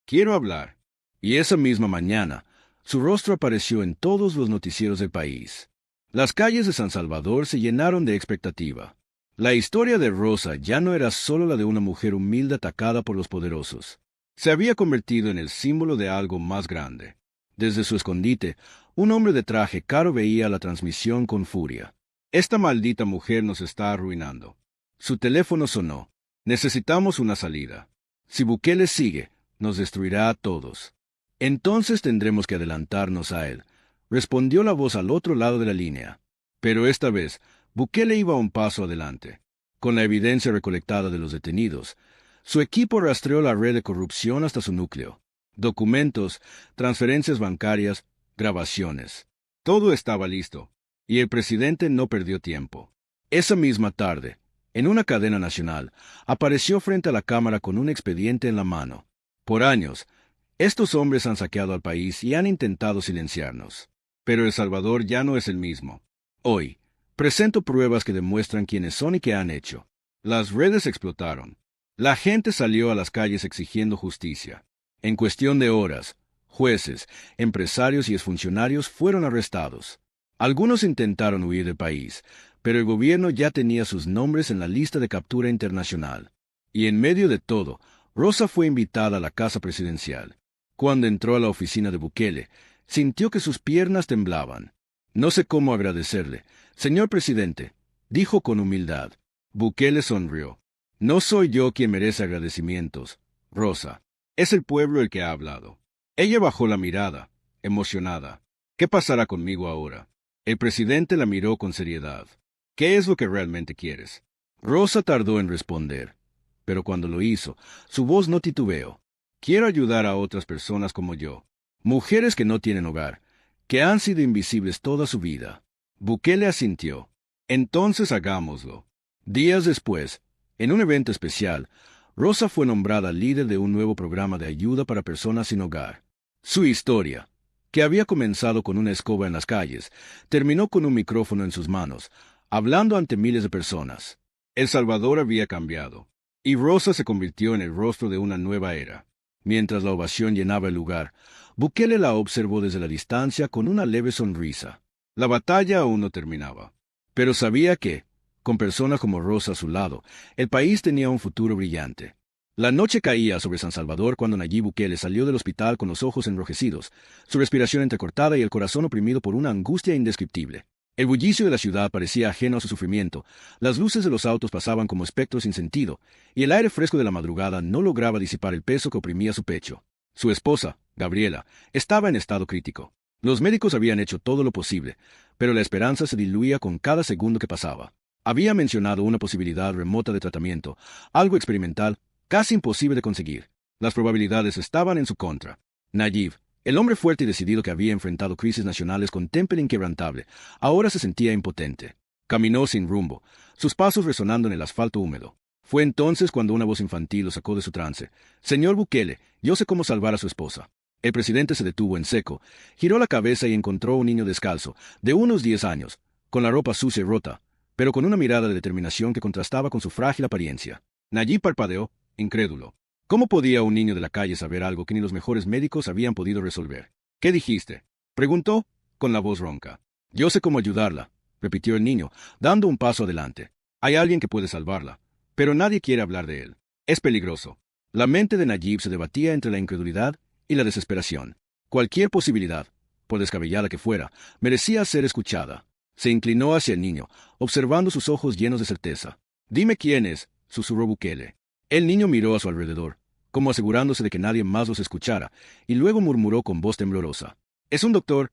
[SPEAKER 1] «Quiero hablar». Y esa misma mañana, su rostro apareció en todos los noticieros del país. Las calles de San Salvador se llenaron de expectativa. La historia de Rosa ya no era solo la de una mujer humilde atacada por los poderosos. Se había convertido en el símbolo de algo más grande. Desde su escondite, un hombre de traje caro veía la transmisión con furia. «Esta maldita mujer nos está arruinando». Su teléfono sonó. «Necesitamos una salida. Si Bukele sigue, nos destruirá a todos. Entonces tendremos que adelantarnos a él», respondió la voz al otro lado de la línea. Pero esta vez, Bukele iba un paso adelante. Con la evidencia recolectada de los detenidos, su equipo rastreó la red de corrupción hasta su núcleo. Documentos, transferencias bancarias, grabaciones. Todo estaba listo, y el presidente no perdió tiempo. Esa misma tarde, en una cadena nacional, apareció frente a la cámara con un expediente en la mano. Por años, Estos hombres han saqueado al país y han intentado silenciarnos. Pero El Salvador ya no es el mismo. Hoy, presento pruebas que demuestran quiénes son y qué han hecho. Las redes explotaron. La gente salió a las calles exigiendo justicia. En cuestión de horas, jueces, empresarios y exfuncionarios fueron arrestados. Algunos intentaron huir del país, pero el gobierno ya tenía sus nombres en la lista de captura internacional. Y en medio de todo, Rosa fue invitada a la casa presidencial. Cuando entró a la oficina de Bukele, sintió que sus piernas temblaban. No sé cómo agradecerle. Señor presidente, dijo con humildad. Bukele sonrió. No soy yo quien merece agradecimientos, Rosa. Es el pueblo el que ha hablado. Ella bajó la mirada, emocionada. ¿Qué pasará conmigo ahora? El presidente la miró con seriedad. ¿Qué es lo que realmente quieres? Rosa tardó en responder, pero cuando lo hizo, su voz no titubeó. Quiero ayudar a otras personas como yo, mujeres que no tienen hogar, que han sido invisibles toda su vida. Bukele asintió. Entonces hagámoslo. Días después, en un evento especial, Rosa fue nombrada líder de un nuevo programa de ayuda para personas sin hogar. Su historia, que había comenzado con una escoba en las calles, terminó con un micrófono en sus manos, hablando ante miles de personas. El Salvador había cambiado, y Rosa se convirtió en el rostro de una nueva era. Mientras la ovación llenaba el lugar, Bukele la observó desde la distancia con una leve sonrisa. La batalla aún no terminaba, pero sabía que, con personas como Rosa a su lado, el país tenía un futuro brillante. La noche caía sobre San Salvador cuando Nayib Bukele salió del hospital con los ojos enrojecidos, su respiración entrecortada y el corazón oprimido por una angustia indescriptible. El bullicio de la ciudad parecía ajeno a su sufrimiento, las luces de los autos pasaban como espectros sin sentido, y el aire fresco de la madrugada no lograba disipar el peso que oprimía su pecho. Su esposa, Gabriela, estaba en estado crítico. Los médicos habían hecho todo lo posible, pero la esperanza se diluía con cada segundo que pasaba. Había mencionado una posibilidad remota de tratamiento, algo experimental, casi imposible de conseguir. Las probabilidades estaban en su contra. Nayib, el hombre fuerte y decidido que había enfrentado crisis nacionales con temple inquebrantable, ahora se sentía impotente. Caminó sin rumbo, sus pasos resonando en el asfalto húmedo. Fue entonces cuando una voz infantil lo sacó de su trance. Señor Bukele, yo sé cómo salvar a su esposa. El presidente se detuvo en seco, giró la cabeza y encontró a un niño descalzo, de unos 10 años, con la ropa sucia y rota, pero con una mirada de determinación que contrastaba con su frágil apariencia. Nayib parpadeó, incrédulo. ¿Cómo podía un niño de la calle saber algo que ni los mejores médicos habían podido resolver? ¿Qué dijiste? Preguntó, con la voz ronca. Yo sé cómo ayudarla, repitió el niño, dando un paso adelante. Hay alguien que puede salvarla, pero nadie quiere hablar de él. Es peligroso. La mente de Nayib se debatía entre la incredulidad y la desesperación. Cualquier posibilidad, por descabellada que fuera, merecía ser escuchada. Se inclinó hacia el niño, observando sus ojos llenos de certeza. Dime quién es, susurró Bukele. El niño miró a su alrededor, como asegurándose de que nadie más los escuchara, y luego murmuró con voz temblorosa. Es un doctor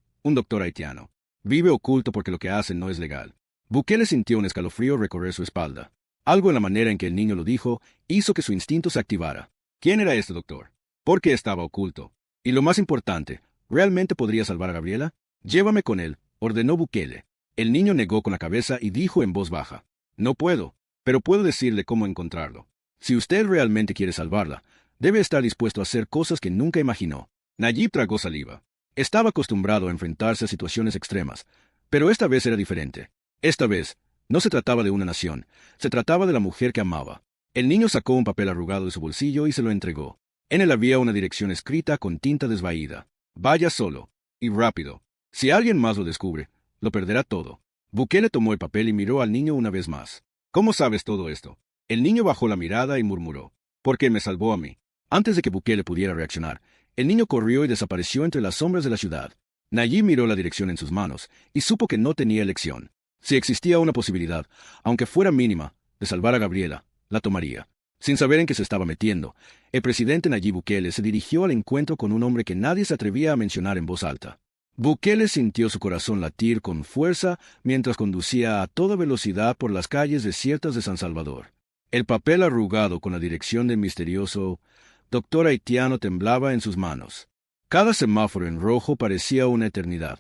[SPEAKER 1] haitiano. Vive oculto porque lo que hace no es legal. Bukele sintió un escalofrío recorrer su espalda. Algo en la manera en que el niño lo dijo hizo que su instinto se activara. ¿Quién era este doctor? ¿Por qué estaba oculto? Y lo más importante, ¿realmente podría salvar a Gabriela? Llévame con él, ordenó Bukele. El niño negó con la cabeza y dijo en voz baja. No puedo, pero puedo decirle cómo encontrarlo. Si usted realmente quiere salvarla, debe estar dispuesto a hacer cosas que nunca imaginó. Nayib tragó saliva. Estaba acostumbrado a enfrentarse a situaciones extremas, pero esta vez era diferente. Esta vez, no se trataba de una nación, se trataba de la mujer que amaba. El niño sacó un papel arrugado de su bolsillo y se lo entregó. En él había una dirección escrita con tinta desvaída. Vaya solo, y rápido. Si alguien más lo descubre, lo perderá todo. Bukele tomó el papel y miró al niño una vez más. ¿Cómo sabes todo esto? El niño bajó la mirada y murmuró. Porque me salvó a mí. Antes de que Bukele pudiera reaccionar, el niño corrió y desapareció entre las sombras de la ciudad. Nayib miró la dirección en sus manos y supo que no tenía elección. Si existía una posibilidad, aunque fuera mínima, de salvar a Gabriela, la tomaría. Sin saber en qué se estaba metiendo, el presidente Nayib Bukele se dirigió al encuentro con un hombre que nadie se atrevía a mencionar en voz alta. Bukele sintió su corazón latir con fuerza mientras conducía a toda velocidad por las calles desiertas de San Salvador. El papel arrugado con la dirección del misterioso doctor haitiano temblaba en sus manos. Cada semáforo en rojo parecía una eternidad.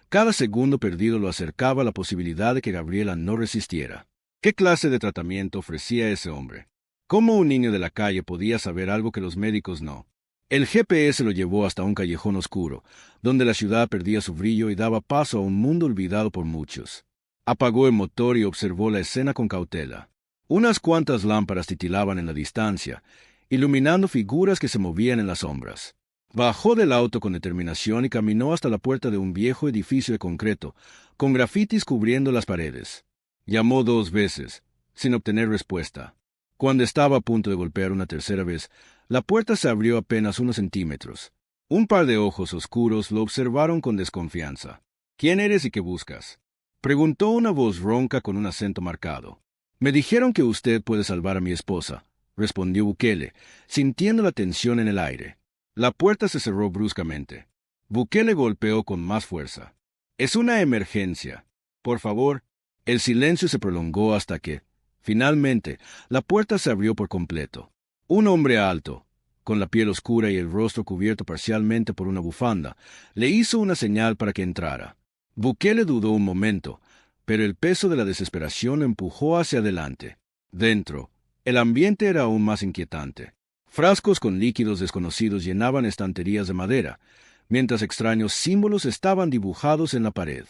[SPEAKER 1] Cada segundo perdido lo acercaba a la posibilidad de que Gabriela no resistiera. ¿Qué clase de tratamiento ofrecía ese hombre? ¿Cómo un niño de la calle podía saber algo que los médicos no? El GPS lo llevó hasta un callejón oscuro, donde la ciudad perdía su brillo y daba paso a un mundo olvidado por muchos. Apagó el motor y observó la escena con cautela. Unas cuantas lámparas titilaban en la distancia, iluminando figuras que se movían en las sombras. Bajó del auto con determinación y caminó hasta la puerta de un viejo edificio de concreto, con grafitis cubriendo las paredes. Llamó 2 veces, sin obtener respuesta. Cuando estaba a punto de golpear una tercera vez, la puerta se abrió apenas unos centímetros. Un par de ojos oscuros lo observaron con desconfianza. «¿Quién eres y qué buscas?», preguntó una voz ronca con un acento marcado. «Me dijeron que usted puede salvar a mi esposa», respondió Bukele, sintiendo la tensión en el aire. La puerta se cerró bruscamente. Bukele golpeó con más fuerza. «Es una emergencia. Por favor». El silencio se prolongó hasta que, finalmente, la puerta se abrió por completo. Un hombre alto, con la piel oscura y el rostro cubierto parcialmente por una bufanda, le hizo una señal para que entrara. Bukele dudó un momento, pero el peso de la desesperación lo empujó hacia adelante. Dentro, el ambiente era aún más inquietante. Frascos con líquidos desconocidos llenaban estanterías de madera, mientras extraños símbolos estaban dibujados en la pared.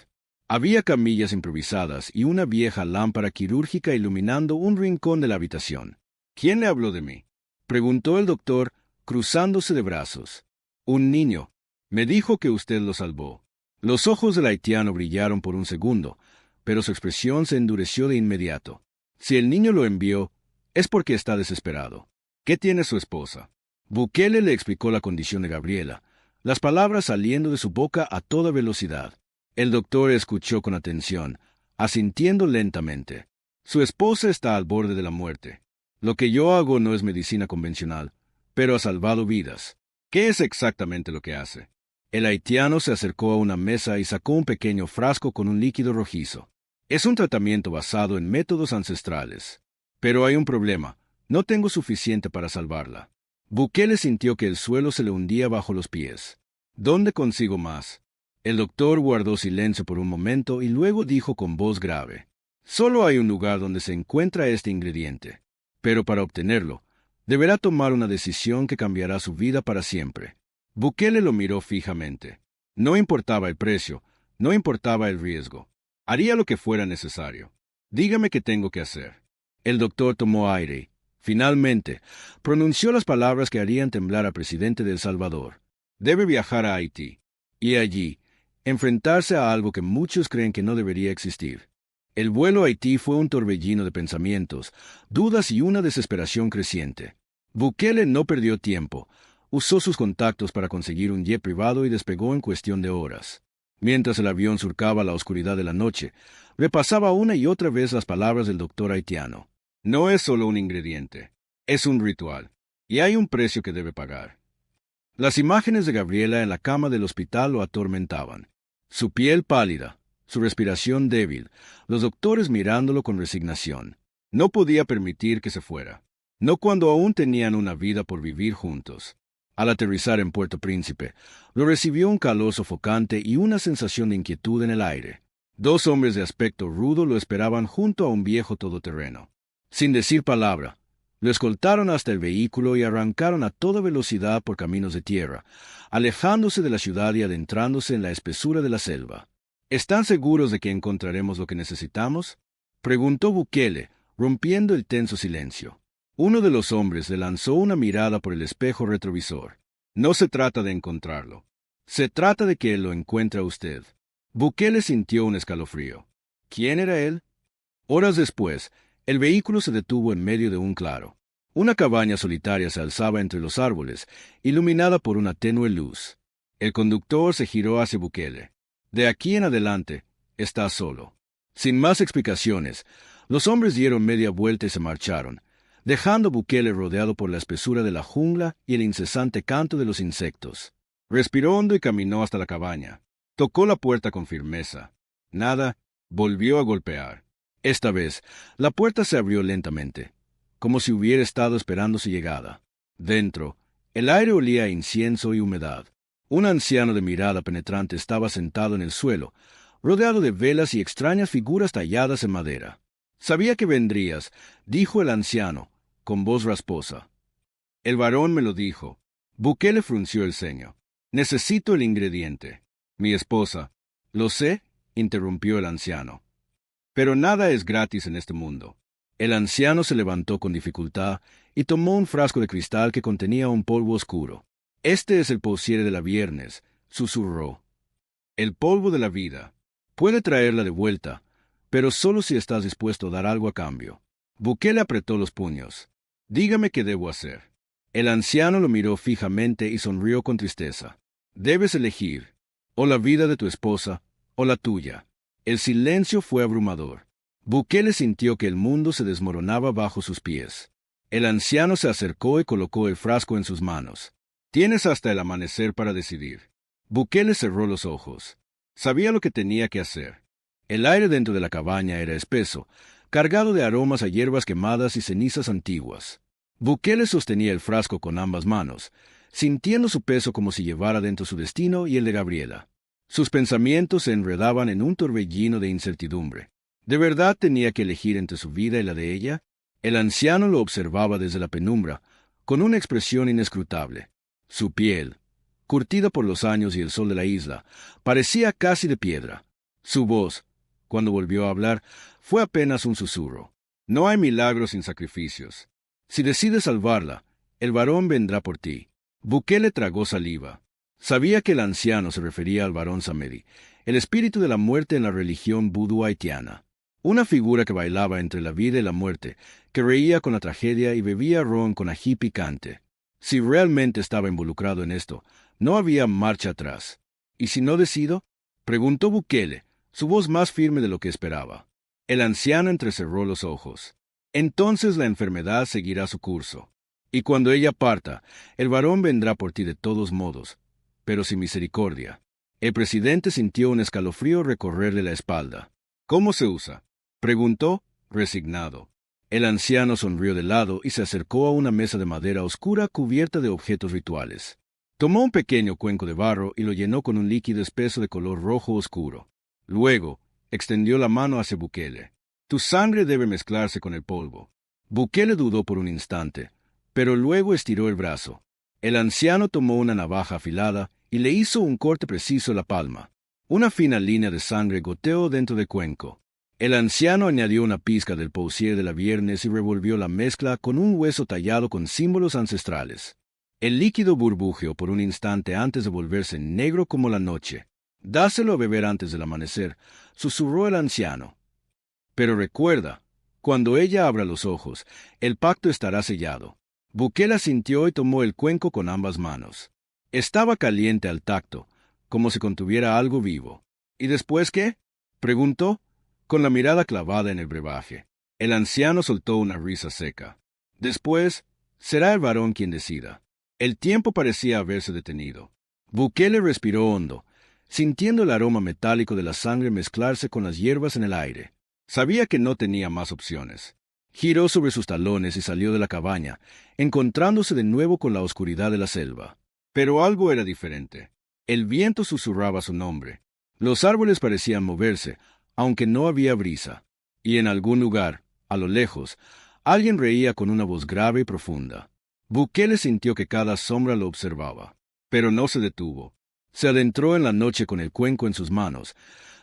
[SPEAKER 1] Había camillas improvisadas y una vieja lámpara quirúrgica iluminando un rincón de la habitación. «¿Quién le habló de mí?», preguntó el doctor, cruzándose de brazos. «Un niño. Me dijo que usted lo salvó». Los ojos del haitiano brillaron por un segundo, pero su expresión se endureció de inmediato. Si el niño lo envió, es porque está desesperado. «¿Qué tiene su esposa?». Bukele le explicó la condición de Gabriela, las palabras saliendo de su boca a toda velocidad. El doctor escuchó con atención, asintiendo lentamente. «Su esposa está al borde de la muerte. Lo que yo hago no es medicina convencional, pero ha salvado vidas». «¿Qué es exactamente lo que hace?». El haitiano se acercó a una mesa y sacó un pequeño frasco con un líquido rojizo. «Es un tratamiento basado en métodos ancestrales. Pero hay un problema. No tengo suficiente para salvarla». Bukele sintió que el suelo se le hundía bajo los pies. «¿Dónde consigo más?». El doctor guardó silencio por un momento y luego dijo con voz grave: «Solo hay un lugar donde se encuentra este ingrediente. Pero para obtenerlo, deberá tomar una decisión que cambiará su vida para siempre». Bukele lo miró fijamente. No importaba el precio, no importaba el riesgo. Haría lo que fuera necesario. «Dígame qué tengo que hacer». El doctor tomó aire. Finalmente, pronunció las palabras que harían temblar al presidente de El Salvador. «Debe viajar a Haití. Y allí, enfrentarse a algo que muchos creen que no debería existir». El vuelo a Haití fue un torbellino de pensamientos, dudas y una desesperación creciente. Bukele no perdió tiempo. Usó sus contactos para conseguir un jet privado y despegó en cuestión de horas. Mientras el avión surcaba la oscuridad de la noche, repasaba una y otra vez las palabras del doctor haitiano. «No es solo un ingrediente, es un ritual, y hay un precio que debe pagar». Las imágenes de Gabriela en la cama del hospital lo atormentaban. Su piel pálida, su respiración débil, los doctores mirándolo con resignación. No podía permitir que se fuera, no cuando aún tenían una vida por vivir juntos. Al aterrizar en Puerto Príncipe, lo recibió un calor sofocante y una sensación de inquietud en el aire. 2 hombres de aspecto rudo lo esperaban junto a un viejo todoterreno. Sin decir palabra, lo escoltaron hasta el vehículo y arrancaron a toda velocidad por caminos de tierra, alejándose de la ciudad y adentrándose en la espesura de la selva. «¿Están seguros de que encontraremos lo que necesitamos?», preguntó Bukele, rompiendo el tenso silencio. Uno de los hombres le lanzó una mirada por el espejo retrovisor. «No se trata de encontrarlo. Se trata de que lo encuentre a usted». Bukele sintió un escalofrío. ¿Quién era él? Horas después, el vehículo se detuvo en medio de un claro. Una cabaña solitaria se alzaba entre los árboles, iluminada por una tenue luz. El conductor se giró hacia Bukele. «De aquí en adelante, está solo». Sin más explicaciones, los hombres dieron media vuelta y se marcharon, dejando a Bukele rodeado por la espesura de la jungla y el incesante canto de los insectos. Respiró hondo y caminó hasta la cabaña. Tocó la puerta con firmeza. Nada, volvió a golpear. Esta vez, la puerta se abrió lentamente, como si hubiera estado esperando su llegada. Dentro, el aire olía a incienso y humedad. Un anciano de mirada penetrante estaba sentado en el suelo, rodeado de velas y extrañas figuras talladas en madera. «Sabía que vendrías», dijo el anciano, con voz rasposa. «El varón me lo dijo. Bukele frunció el ceño. Necesito el ingrediente. Mi esposa. Lo sé, interrumpió el anciano. Pero nada es gratis en este mundo. El anciano se levantó con dificultad y tomó un frasco de cristal que contenía un polvo oscuro. Este es el poussiere de la viernes, susurró. El polvo de la vida. Puede traerla de vuelta, pero solo si estás dispuesto a dar algo a cambio. Bukele apretó los puños. Dígame qué debo hacer. El anciano lo miró fijamente y sonrió con tristeza. Debes elegir, o la vida de tu esposa, o la tuya. El silencio fue abrumador. Bukele sintió que el mundo se desmoronaba bajo sus pies. El anciano se acercó y colocó el frasco en sus manos. Tienes hasta el amanecer para decidir. Bukele cerró los ojos. Sabía lo que tenía que hacer. El aire dentro de la cabaña era espeso, cargado de aromas a hierbas quemadas y cenizas antiguas. Bukele sostenía el frasco con ambas manos, sintiendo su peso como si llevara dentro su destino y el de Gabriela. Sus pensamientos se enredaban en un torbellino de incertidumbre. ¿De verdad tenía que elegir entre su vida y la de ella? El anciano lo observaba desde la penumbra, con una expresión inescrutable. Su piel, curtida por los años y el sol de la isla, parecía casi de piedra. Su voz, cuando volvió a hablar, fue apenas un susurro. No hay milagros sin sacrificios. Si decides salvarla, el varón vendrá por ti. Bukele tragó saliva. Sabía que el anciano se refería al varón Samedi, el espíritu de la muerte en la religión vudú haitiana. Una figura que bailaba entre la vida y la muerte, que reía con la tragedia y bebía ron con ají picante. Si realmente estaba involucrado en esto, no había marcha atrás. ¿Y si no decido? Preguntó Bukele, su voz más firme de lo que esperaba. El anciano entrecerró los ojos. Entonces la enfermedad seguirá su curso. Y cuando ella parta, el varón vendrá por ti de todos modos, pero sin misericordia. El presidente sintió un escalofrío recorrerle la espalda. ¿Cómo se usa? Preguntó, resignado. El anciano sonrió de lado y se acercó a una mesa de madera oscura cubierta de objetos rituales. Tomó un pequeño cuenco de barro y lo llenó con un líquido espeso de color rojo oscuro. Luego, extendió la mano hacia Bukele. Tu sangre debe mezclarse con el polvo. Bukele dudó por un instante, pero luego estiró el brazo. El anciano tomó una navaja afilada y le hizo un corte preciso en la palma. Una fina línea de sangre goteó dentro del cuenco. El anciano añadió una pizca del poussiere de la viernes y revolvió la mezcla con un hueso tallado con símbolos ancestrales. El líquido burbujeó por un instante antes de volverse negro como la noche. Dáselo a beber antes del amanecer, susurró el anciano. Pero recuerda, cuando ella abra los ojos, el pacto estará sellado. Bukele asintió y tomó el cuenco con ambas manos. Estaba caliente al tacto, como si contuviera algo vivo. ¿Y después qué? Preguntó, con la mirada clavada en el brebaje. El anciano soltó una risa seca. Después, será el varón quien decida. El tiempo parecía haberse detenido. Bukele respiró hondo, sintiendo el aroma metálico de la sangre mezclarse con las hierbas en el aire. Sabía que no tenía más opciones. Giró sobre sus talones y salió de la cabaña, encontrándose de nuevo con la oscuridad de la selva. Pero algo era diferente. El viento susurraba su nombre. Los árboles parecían moverse, aunque no había brisa. Y en algún lugar, a lo lejos, alguien reía con una voz grave y profunda. Bukele sintió que cada sombra lo observaba. Pero no se detuvo. Se adentró en la noche con el cuenco en sus manos,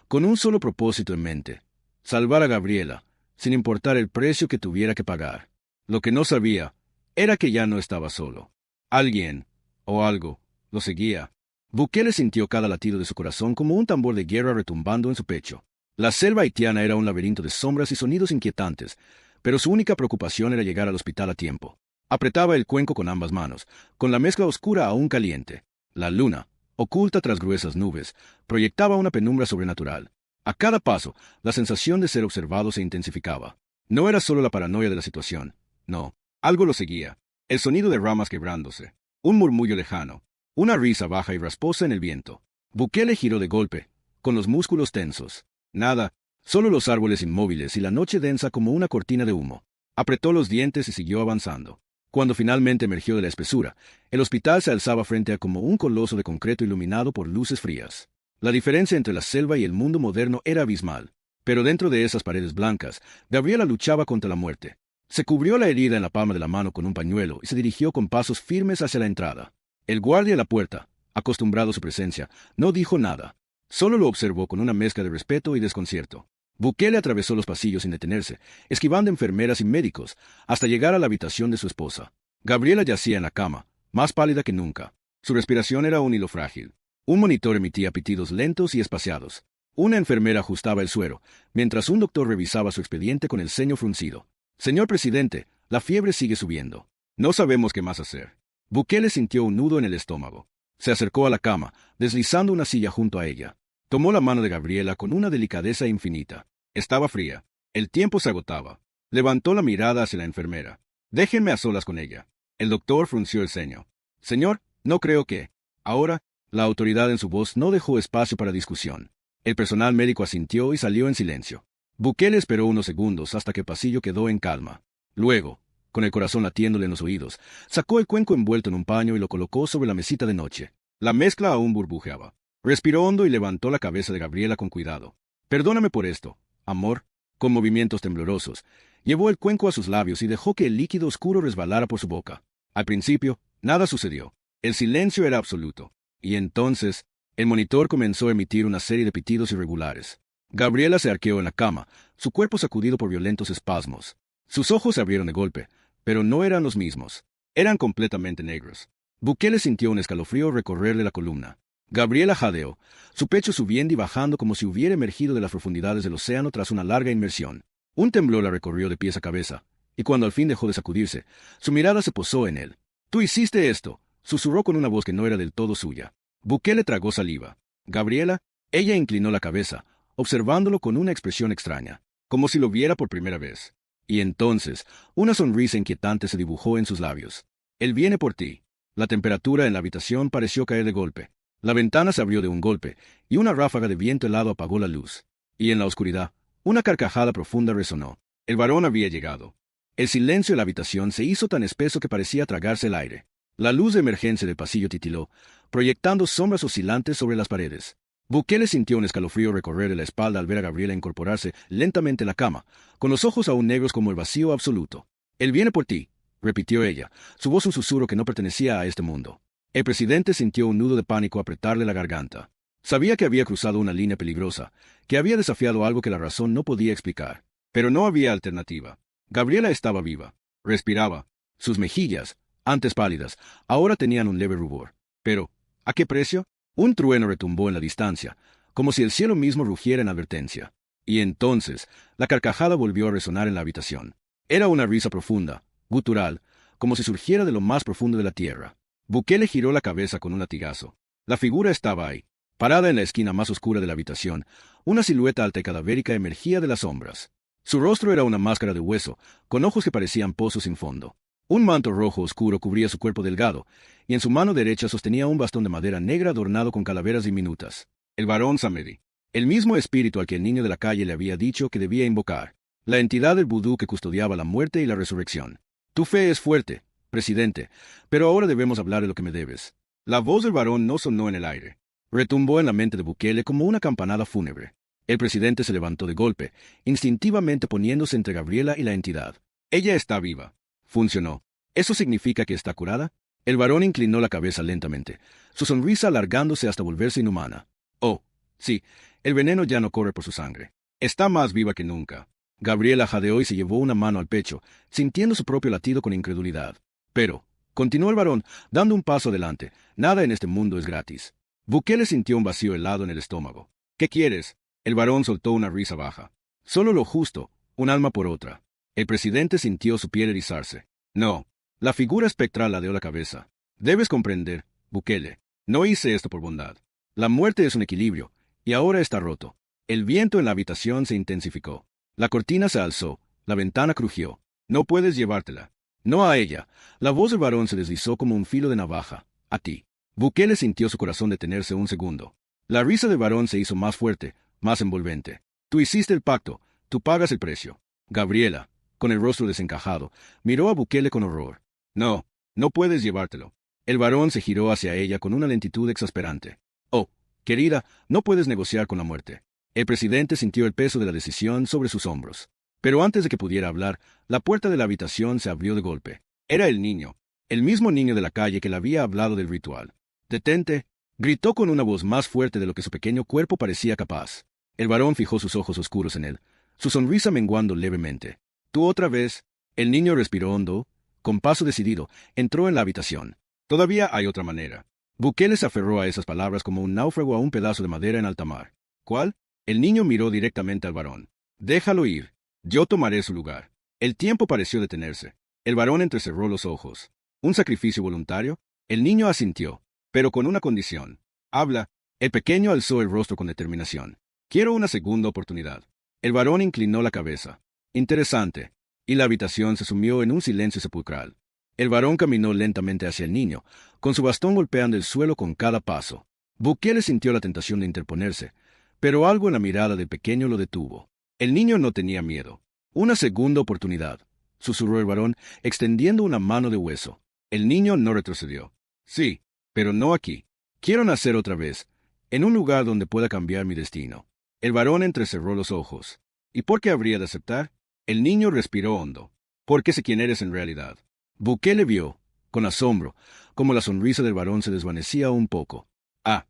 [SPEAKER 1] con un solo propósito en mente: salvar a Gabriela, sin importar el precio que tuviera que pagar. Lo que no sabía era que ya no estaba solo. Alguien, o algo, lo seguía. Bukele sintió cada latido de su corazón como un tambor de guerra retumbando en su pecho. La selva haitiana era un laberinto de sombras y sonidos inquietantes, pero su única preocupación era llegar al hospital a tiempo. Apretaba el cuenco con ambas manos, con la mezcla oscura aún caliente. La luna, oculta tras gruesas nubes, proyectaba una penumbra sobrenatural. A cada paso, la sensación de ser observado se intensificaba. No era solo la paranoia de la situación. No, algo lo seguía. El sonido de ramas quebrándose. Un murmullo lejano. Una risa baja y rasposa en el viento. Bukele giró de golpe, con los músculos tensos. Nada, solo los árboles inmóviles y la noche densa como una cortina de humo. Apretó los dientes y siguió avanzando. Cuando finalmente emergió de la espesura, el hospital se alzaba frente a como un coloso de concreto iluminado por luces frías. La diferencia entre la selva y el mundo moderno era abismal. Pero dentro de esas paredes blancas, Gabriela luchaba contra la muerte. Se cubrió la herida en la palma de la mano con un pañuelo y se dirigió con pasos firmes hacia la entrada. El guardia de la puerta, acostumbrado a su presencia, no dijo nada. Solo lo observó con una mezcla de respeto y desconcierto. Bukele atravesó los pasillos sin detenerse, esquivando enfermeras y médicos, hasta llegar a la habitación de su esposa. Gabriela yacía en la cama, más pálida que nunca. Su respiración era un hilo frágil. Un monitor emitía pitidos lentos y espaciados. Una enfermera ajustaba el suero, mientras un doctor revisaba su expediente con el ceño fruncido. Señor presidente, la fiebre sigue subiendo. No sabemos qué más hacer. Bukele sintió un nudo en el estómago. Se acercó a la cama, deslizando una silla junto a ella. Tomó la mano de Gabriela con una delicadeza infinita. Estaba fría. El tiempo se agotaba. Levantó la mirada hacia la enfermera. Déjenme a solas con ella. El doctor frunció el ceño. Señor, no creo que. Ahora, la autoridad en su voz no dejó espacio para discusión. El personal médico asintió y salió en silencio. Bukele esperó unos segundos hasta que el pasillo quedó en calma. Luego, con el corazón latiéndole en los oídos, sacó el cuenco envuelto en un paño y lo colocó sobre la mesita de noche. La mezcla aún burbujeaba. Respiró hondo y levantó la cabeza de Gabriela con cuidado. Perdóname por esto, amor. Con movimientos temblorosos, llevó el cuenco a sus labios y dejó que el líquido oscuro resbalara por su boca. Al principio, nada sucedió. El silencio era absoluto. Y entonces, el monitor comenzó a emitir una serie de pitidos irregulares. Gabriela se arqueó en la cama, su cuerpo sacudido por violentos espasmos. Sus ojos se abrieron de golpe, pero no eran los mismos. Eran completamente negros. Bukele sintió un escalofrío recorrerle la columna. Gabriela jadeó, su pecho subiendo y bajando como si hubiera emergido de las profundidades del océano tras una larga inmersión. Un temblor la recorrió de pies a cabeza, y cuando al fin dejó de sacudirse, su mirada se posó en él. «Tú hiciste esto», susurró con una voz que no era del todo suya. Bukele tragó saliva. «Gabriela», ella inclinó la cabeza, observándolo con una expresión extraña, como si lo viera por primera vez. Y entonces, una sonrisa inquietante se dibujó en sus labios. «Él viene por ti». La temperatura en la habitación pareció caer de golpe. La ventana se abrió de un golpe, y una ráfaga de viento helado apagó la luz. Y en la oscuridad, una carcajada profunda resonó. El varón había llegado. El silencio de la habitación se hizo tan espeso que parecía tragarse el aire. La luz de emergencia del pasillo titiló, proyectando sombras oscilantes sobre las paredes. Bukele sintió un escalofrío recorrerle la espalda al ver a Gabriela incorporarse lentamente en la cama, con los ojos aún negros como el vacío absoluto. «Él viene por ti», repitió ella, su voz un susurro que no pertenecía a este mundo. El presidente sintió un nudo de pánico apretarle la garganta. Sabía que había cruzado una línea peligrosa, que había desafiado algo que la razón no podía explicar. Pero no había alternativa. Gabriela estaba viva. Respiraba. Sus mejillas, antes pálidas, ahora tenían un leve rubor. Pero, ¿a qué precio? Un trueno retumbó en la distancia, como si el cielo mismo rugiera en advertencia. Y entonces, la carcajada volvió a resonar en la habitación. Era una risa profunda, gutural, como si surgiera de lo más profundo de la tierra. Bukele giró la cabeza con un latigazo. La figura estaba ahí, parada en la esquina más oscura de la habitación. Una silueta alta y cadavérica emergía de las sombras. Su rostro era una máscara de hueso, con ojos que parecían pozos sin fondo. Un manto rojo oscuro cubría su cuerpo delgado, y en su mano derecha sostenía un bastón de madera negra adornado con calaveras diminutas. El varón Samedi. El mismo espíritu al que el niño de la calle le había dicho que debía invocar. La entidad del vudú que custodiaba la muerte y la resurrección. Tu fe es fuerte, presidente, pero ahora debemos hablar de lo que me debes. La voz del varón no sonó en el aire. Retumbó en la mente de Bukele como una campanada fúnebre. El presidente se levantó de golpe, instintivamente poniéndose entre Gabriela y la entidad. Ella está viva. Funcionó. ¿Eso significa que está curada? El varón inclinó la cabeza lentamente, su sonrisa alargándose hasta volverse inhumana. Oh, sí, el veneno ya no corre por su sangre. Está más viva que nunca. Gabriela jadeó y se llevó una mano al pecho, sintiendo su propio latido con incredulidad. Pero, continuó el varón, dando un paso adelante, nada en este mundo es gratis. Bukele sintió un vacío helado en el estómago. ¿Qué quieres? El varón soltó una risa baja. Solo lo justo, un alma por otra. El presidente sintió su piel erizarse. No. La figura espectral ladeó la cabeza. Debes comprender, Bukele. No hice esto por bondad. La muerte es un equilibrio, y ahora está roto. El viento en la habitación se intensificó. La cortina se alzó, la ventana crujió. No puedes llevártela. No a ella. La voz del varón se deslizó como un filo de navaja. A ti. Bukele sintió su corazón detenerse un segundo. La risa del varón se hizo más fuerte, más envolvente. Tú hiciste el pacto, tú pagas el precio. Gabriela, con el rostro desencajado, miró a Bukele con horror. No, no puedes llevártelo. El varón se giró hacia ella con una lentitud exasperante. Oh, querida, no puedes negociar con la muerte. El presidente sintió el peso de la decisión sobre sus hombros. Pero antes de que pudiera hablar, la puerta de la habitación se abrió de golpe. Era el niño. el mismo niño de la calle que le había hablado del ritual. «Detente», gritó con una voz más fuerte de lo que su pequeño cuerpo parecía capaz. El varón fijó sus ojos oscuros en él, su sonrisa menguando levemente. «¿Tú otra vez?» El niño respiró hondo, con paso decidido, entró en la habitación. «Todavía hay otra manera». Bukele se aferró a esas palabras como un náufrago a un pedazo de madera en alta mar. «¿Cuál?» El niño miró directamente al varón. «Déjalo ir. Yo tomaré su lugar». El tiempo pareció detenerse. El varón entrecerró los ojos. ¿Un sacrificio voluntario? El niño asintió, pero con una condición. «Habla». El pequeño alzó el rostro con determinación. «Quiero una segunda oportunidad». El varón inclinó la cabeza. «Interesante». Y la habitación se sumió en un silencio sepulcral. El varón caminó lentamente hacia el niño, con su bastón golpeando el suelo con cada paso. Bukele sintió la tentación de interponerse, pero algo en la mirada del pequeño lo detuvo. El niño no tenía miedo. «Una segunda oportunidad», susurró el varón, extendiendo una mano de hueso. El niño no retrocedió. «Sí, pero no aquí. Quiero nacer otra vez, en un lugar donde pueda cambiar mi destino». El varón entrecerró los ojos. ¿Y por qué habría de aceptar? El niño respiró hondo. «Porque sé quién eres en realidad». Bukele vio, con asombro, cómo la sonrisa del varón se desvanecía un poco. «Ah,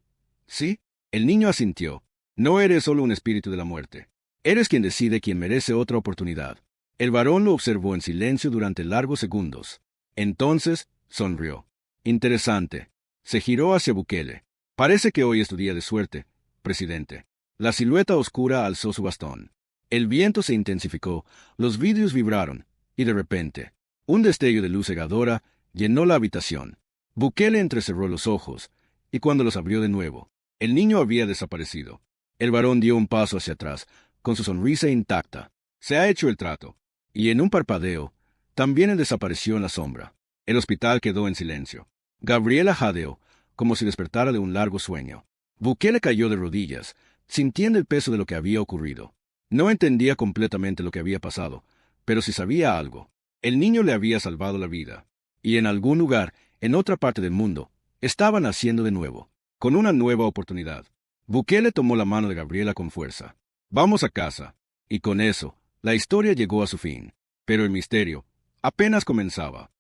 [SPEAKER 1] ¿sí?» El niño asintió. «No eres solo un espíritu de la muerte. Eres quien decide quién merece otra oportunidad». El varón lo observó en silencio durante largos segundos. Entonces sonrió. «Interesante». Se giró hacia Bukele. «Parece que hoy es tu día de suerte, presidente». La silueta oscura alzó su bastón. El viento se intensificó, los vidrios vibraron, y de repente, un destello de luz cegadora llenó la habitación. Bukele entrecerró los ojos, y cuando los abrió de nuevo, el niño había desaparecido. El varón dio un paso hacia atrás, con su sonrisa intacta. «Se ha hecho el trato». Y en un parpadeo, también él desapareció en la sombra. El hospital quedó en silencio. Gabriela jadeó, como si despertara de un largo sueño. Bukele cayó de rodillas, sintiendo el peso de lo que había ocurrido. No entendía completamente lo que había pasado, pero sí sabía algo. El niño le había salvado la vida. Y en algún lugar, en otra parte del mundo, estaba naciendo de nuevo, con una nueva oportunidad. Bukele tomó la mano de Gabriela con fuerza. «Vamos a casa». Y con eso, la historia llegó a su fin. Pero el misterio apenas comenzaba.